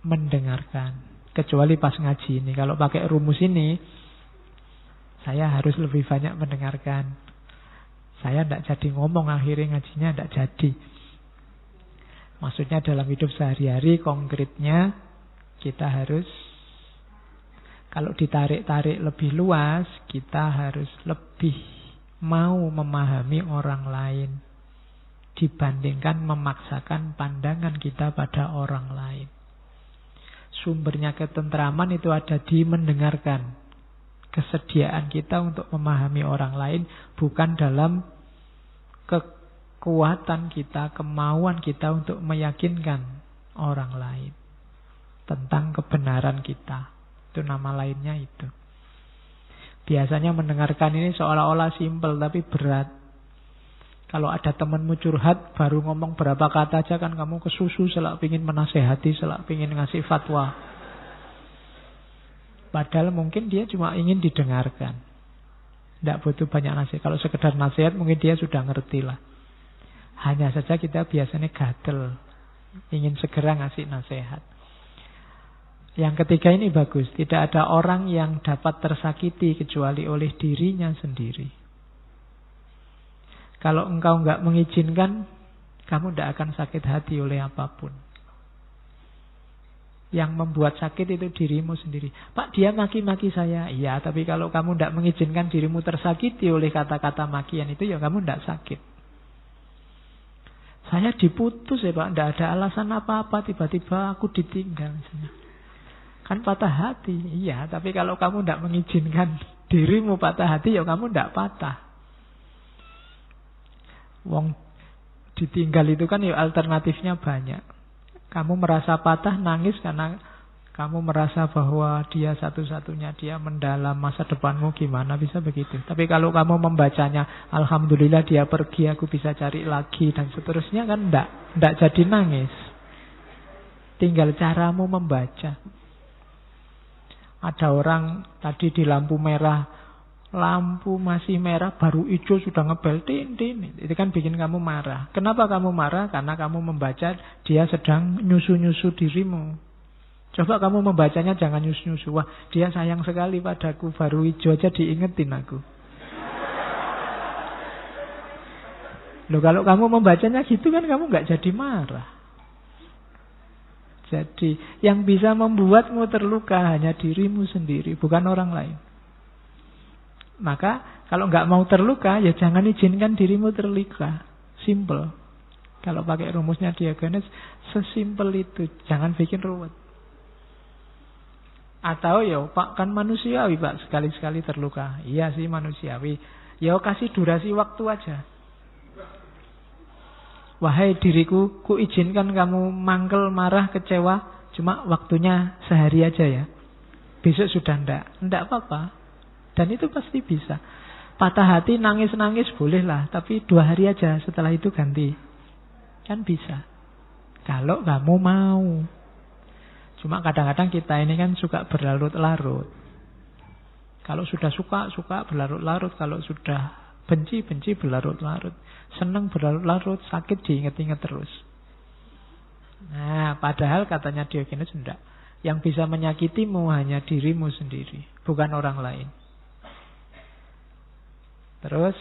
A: mendengarkan. Kecuali pas ngaji ini. Kalau pakai rumus ini, saya harus lebih banyak mendengarkan. Saya tidak jadi ngomong, akhirnya ngajinya tidak jadi. Maksudnya dalam hidup sehari-hari, konkretnya kita harus, kalau ditarik-tarik lebih luas, kita harus lebih mau memahami orang lain dibandingkan memaksakan pandangan kita pada orang lain. Sumbernya ketentraman itu ada di mendengarkan. Kesediaan kita untuk memahami orang lain bukan dalam kekuatan kita, kemauan kita untuk meyakinkan orang lain tentang kebenaran kita. Itu nama lainnya itu. Biasanya mendengarkan ini seolah-olah simpel tapi berat. Kalau ada temanmu curhat, baru ngomong berapa kata aja kan kamu kesusu, selak pingin menasehati, selak pingin ngasih fatwa. Padahal mungkin dia cuma ingin didengarkan. Tidak butuh banyak nasihat. Kalau sekedar nasihat mungkin dia sudah ngerti lah. Hanya saja kita biasanya gatel, ingin segera ngasih nasihat. Yang ketiga ini bagus. Tidak ada orang yang dapat tersakiti kecuali oleh dirinya sendiri. Kalau engkau enggak mengizinkan, kamu tidak akan sakit hati oleh apapun. Yang membuat sakit itu dirimu sendiri. Pak, dia maki-maki saya. Iya, tapi kalau kamu tidak mengizinkan dirimu tersakiti oleh kata-kata makian itu, ya kamu tidak sakit. Saya diputus ya Pak, tidak ada alasan apa-apa, tiba-tiba aku ditinggal misalnya. Kan patah hati. Iya, tapi kalau kamu tidak mengizinkan dirimu patah hati, ya kamu tidak patah. Wong ditinggal itu kan ya alternatifnya banyak. Kamu merasa patah, nangis karena kamu merasa bahwa dia satu-satunya, dia mendalam, masa depanmu gimana, bisa begitu. Tapi kalau kamu membacanya, alhamdulillah dia pergi, aku bisa cari lagi, dan seterusnya, kan enggak jadi nangis. Tinggal caramu membaca. Ada orang tadi di lampu merah, lampu masih merah, baru hijau sudah ngebel, tin. Itu kan bikin kamu marah. Kenapa kamu marah? Karena kamu membaca dia sedang nyusu-nyusu dirimu. Coba kamu membacanya jangan nyusu-nyusu. Wah, dia sayang sekali padaku, baru hijau aja diingetin aku. Loh, kalau kamu membacanya gitu kan kamu nggak jadi marah. Jadi yang bisa membuatmu terluka hanya dirimu sendiri, bukan orang lain. Maka kalau nggak mau terluka, ya jangan izinkan dirimu terluka. Simple. Kalau pakai rumusnya Diogenes, sesimpel itu. Jangan bikin ruwet. Atau ya Pak, kan manusiawi Pak, sekali-sekali terluka. Iya sih manusiawi. Ya kasih durasi waktu aja. Wahai diriku, ku izinkan kamu mangkel, marah, kecewa, cuma waktunya sehari aja ya. Besok sudah ndak apa-apa. Dan itu pasti bisa. Patah hati, nangis-nangis bolehlah, tapi 2 hari aja, setelah itu ganti. Kan bisa. Kalau kamu mau. Cuma kadang-kadang kita ini kan suka berlarut-larut. Kalau sudah suka berlarut-larut. Kalau sudah benci berlarut-larut. Senang berlarut-larut, sakit diinget-inget terus. Nah, padahal katanya Diogenes enggak. Yang bisa menyakitimu hanya dirimu sendiri, bukan orang lain. Terus,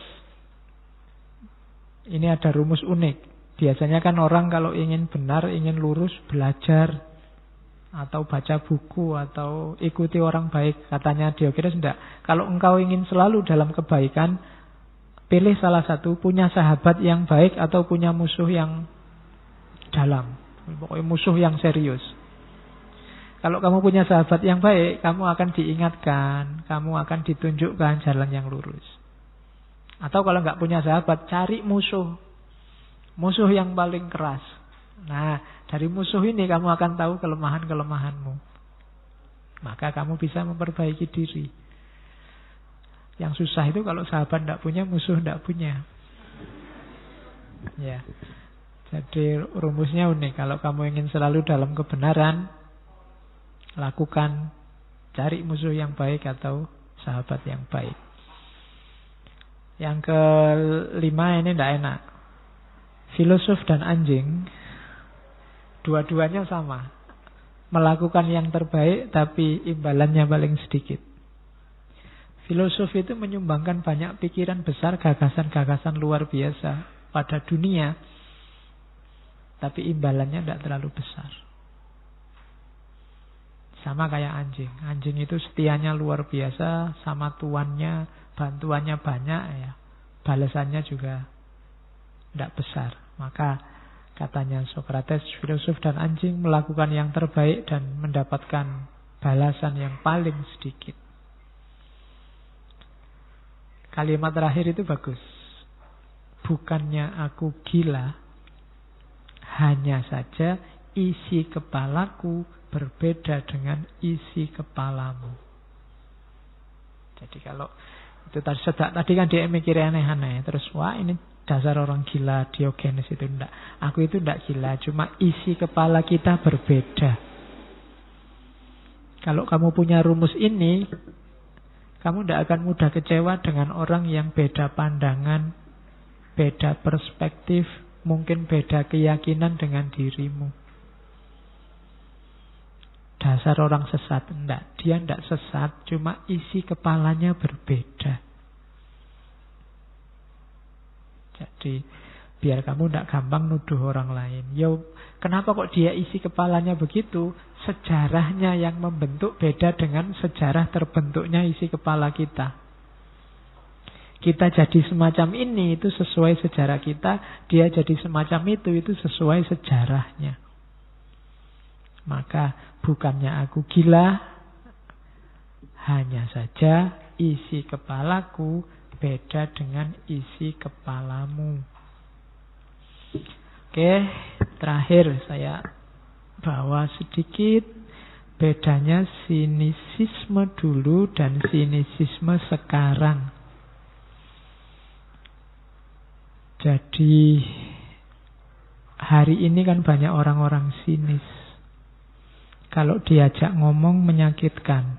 A: ini ada rumus unik. Biasanya kan orang kalau ingin benar, ingin lurus, belajar atau baca buku atau ikuti orang baik. Katanya Diogenes enggak. Kalau engkau ingin selalu dalam kebaikan, pilih salah satu, punya sahabat yang baik atau punya musuh yang dalam. Pokoknya musuh yang serius. Kalau kamu punya sahabat yang baik, kamu akan diingatkan, kamu akan ditunjukkan jalan yang lurus. Atau kalau nggak punya sahabat, cari musuh. Musuh yang paling keras. Nah, dari musuh ini kamu akan tahu kelemahan-kelemahanmu. Maka kamu bisa memperbaiki diri. Yang susah itu kalau sahabat tidak punya, musuh tidak punya. Ya. Jadi rumusnya unik. Kalau kamu ingin selalu dalam kebenaran, lakukan, cari musuh yang baik atau sahabat yang baik. Yang kelima ini tidak enak. Filosof dan anjing, dua-duanya sama. Melakukan yang terbaik tapi imbalannya paling sedikit. Filosof itu menyumbangkan banyak pikiran besar, gagasan-gagasan luar biasa pada dunia. Tapi imbalannya tidak terlalu besar. Sama kayak anjing. Anjing itu setianya luar biasa, sama tuannya, bantuannya banyak, ya. Balasannya juga tidak besar. Maka katanya Sokrates, filosof dan anjing melakukan yang terbaik dan mendapatkan balasan yang paling sedikit. Kalimat terakhir itu bagus. Bukannya aku gila, hanya saja isi kepalaku berbeda dengan isi kepalamu. Jadi kalau itu tadi kan dia mikir aneh-aneh. Terus wah ini dasar orang gila, Diogenes itu enggak. Aku itu enggak gila, cuma isi kepala kita berbeda. Kalau kamu punya rumus ini, kamu tidak akan mudah kecewa dengan orang yang beda pandangan, beda perspektif, mungkin beda keyakinan dengan dirimu. Dasar orang sesat, enggak. Dia enggak sesat, cuma isi kepalanya berbeda. Jadi biar kamu tidak gampang nuduh orang lain. Yo, kenapa kok dia isi kepalanya begitu? Sejarahnya yang membentuk beda dengan sejarah terbentuknya isi kepala kita. Kita jadi semacam ini itu sesuai sejarah kita. Dia jadi semacam itu sesuai sejarahnya. Maka bukannya aku gila, hanya saja isi kepalaku beda dengan isi kepalamu. Oke, terakhir saya bawa sedikit bedanya sinisisme dulu dan sinisisme sekarang. Jadi hari ini kan banyak orang-orang sinis. Kalau diajak ngomong menyakitkan.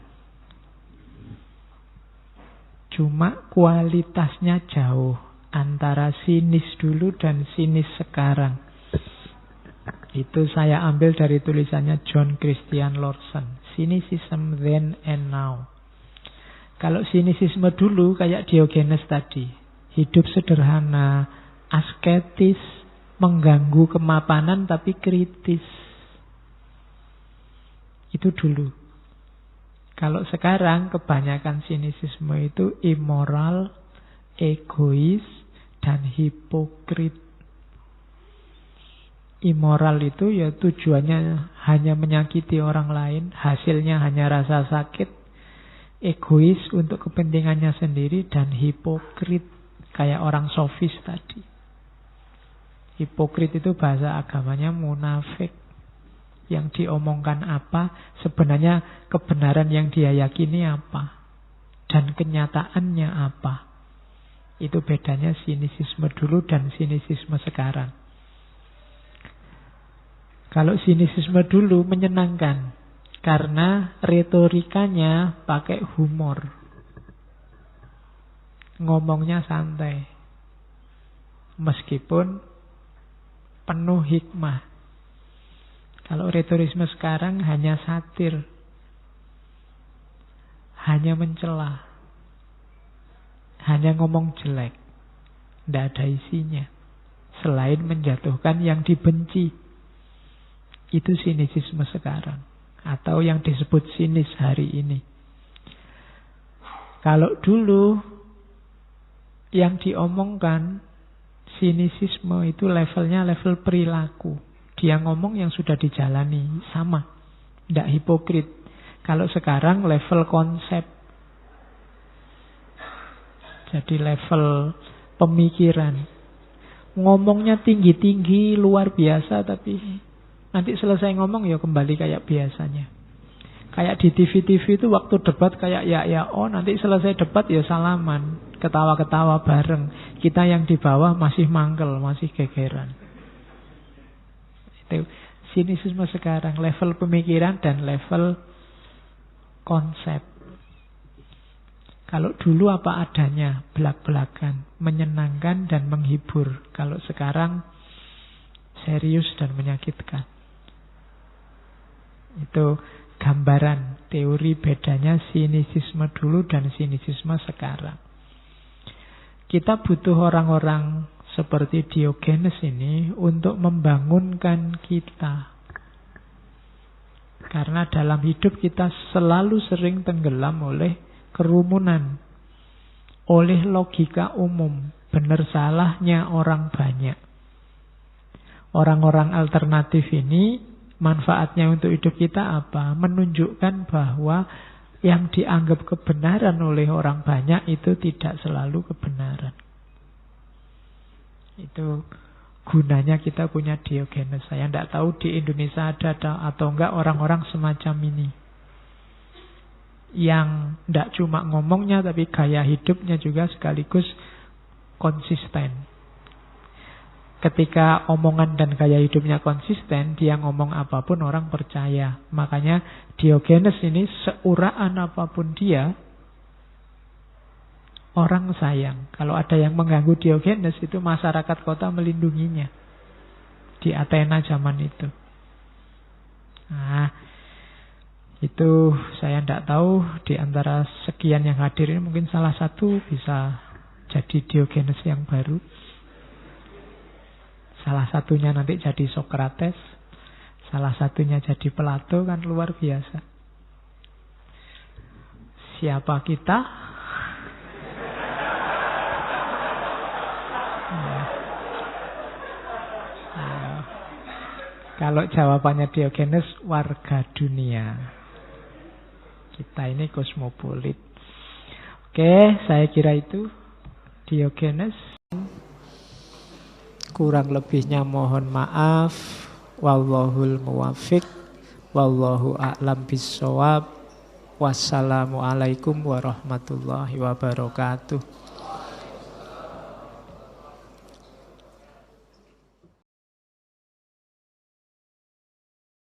A: Cuma kualitasnya jauh antara sinis dulu dan sinis sekarang. Itu saya ambil dari tulisannya John Christian Lawson. Cynicism then and now. Kalau sinisisme dulu kayak Diogenes tadi. Hidup sederhana, asketis, mengganggu kemapanan tapi kritis. Itu dulu. Kalau sekarang kebanyakan sinisisme itu immoral, egois, dan hipokrit. Immoral itu ya tujuannya hanya menyakiti orang lain, hasilnya hanya rasa sakit, egois untuk kepentingannya sendiri, dan hipokrit kayak orang sofis tadi. Hipokrit itu bahasa agamanya munafik. Yang diomongkan apa, sebenarnya kebenaran yang dia yakini apa, dan kenyataannya apa. Itu bedanya sinisisme dulu dan sinisisme sekarang. Kalau sinisisme dulu menyenangkan karena retorikanya pakai humor. Ngomongnya santai. Meskipun penuh hikmah. Kalau retorisme sekarang hanya satir. Hanya mencela. Hanya ngomong jelek. Tidak ada isinya. Selain menjatuhkan yang dibenci. Itu sinisisme sekarang. Atau yang disebut sinis hari ini. Kalau dulu yang diomongkan sinisisme itu levelnya level perilaku. Dia ngomong yang sudah dijalani. Sama. Tidak hipokrit. Kalau sekarang level konsep. Jadi level pemikiran. Ngomongnya tinggi-tinggi, luar biasa, tapi nanti selesai ngomong ya kembali kayak biasanya. Kayak di TV-TV itu waktu debat kayak ya oh, nanti selesai debat ya salaman, ketawa-ketawa bareng. Kita yang di bawah masih mangkel, masih gegeran. Itu sinisisme sekarang, level pemikiran dan level konsep. Kalau dulu apa adanya, belak-belakan, menyenangkan dan menghibur. Kalau sekarang serius dan menyakitkan. Itu gambaran teori bedanya sinisisme dulu dan sinisisme sekarang. Kita butuh orang-orang seperti Diogenes ini untuk membangunkan kita. Karena dalam hidup kita selalu sering tenggelam oleh kerumunan, oleh logika umum, benar salahnya orang banyak. Orang-orang alternatif ini manfaatnya untuk hidup kita apa? Menunjukkan bahwa yang dianggap kebenaran oleh orang banyak itu tidak selalu kebenaran. Itu gunanya kita punya Diogenes. Saya tidak tahu di Indonesia ada atau enggak orang-orang semacam ini. Yang tidak cuma ngomongnya tapi gaya hidupnya juga sekaligus konsisten. Ketika omongan dan gaya hidupnya konsisten, dia ngomong apapun orang percaya. Makanya Diogenes ini seuraan apapun dia, orang sayang. Kalau ada yang mengganggu Diogenes, itu masyarakat kota melindunginya. Di Athena zaman itu. Nah, itu saya tidak tahu di antara sekian yang hadir ini mungkin salah satu bisa jadi Diogenes yang baru. Salah satunya nanti jadi Sokrates. Salah satunya jadi Plato, kan luar biasa. Siapa kita? Kalau jawabannya Diogenes, warga dunia. Kita ini kosmopolit. Oke, saya kira itu Diogenes. Kurang lebihnya mohon maaf. Wallahul muwaffiq. Wallahu a'lam bissawab. Wassalamualaikum warahmatullahi wabarakatuh.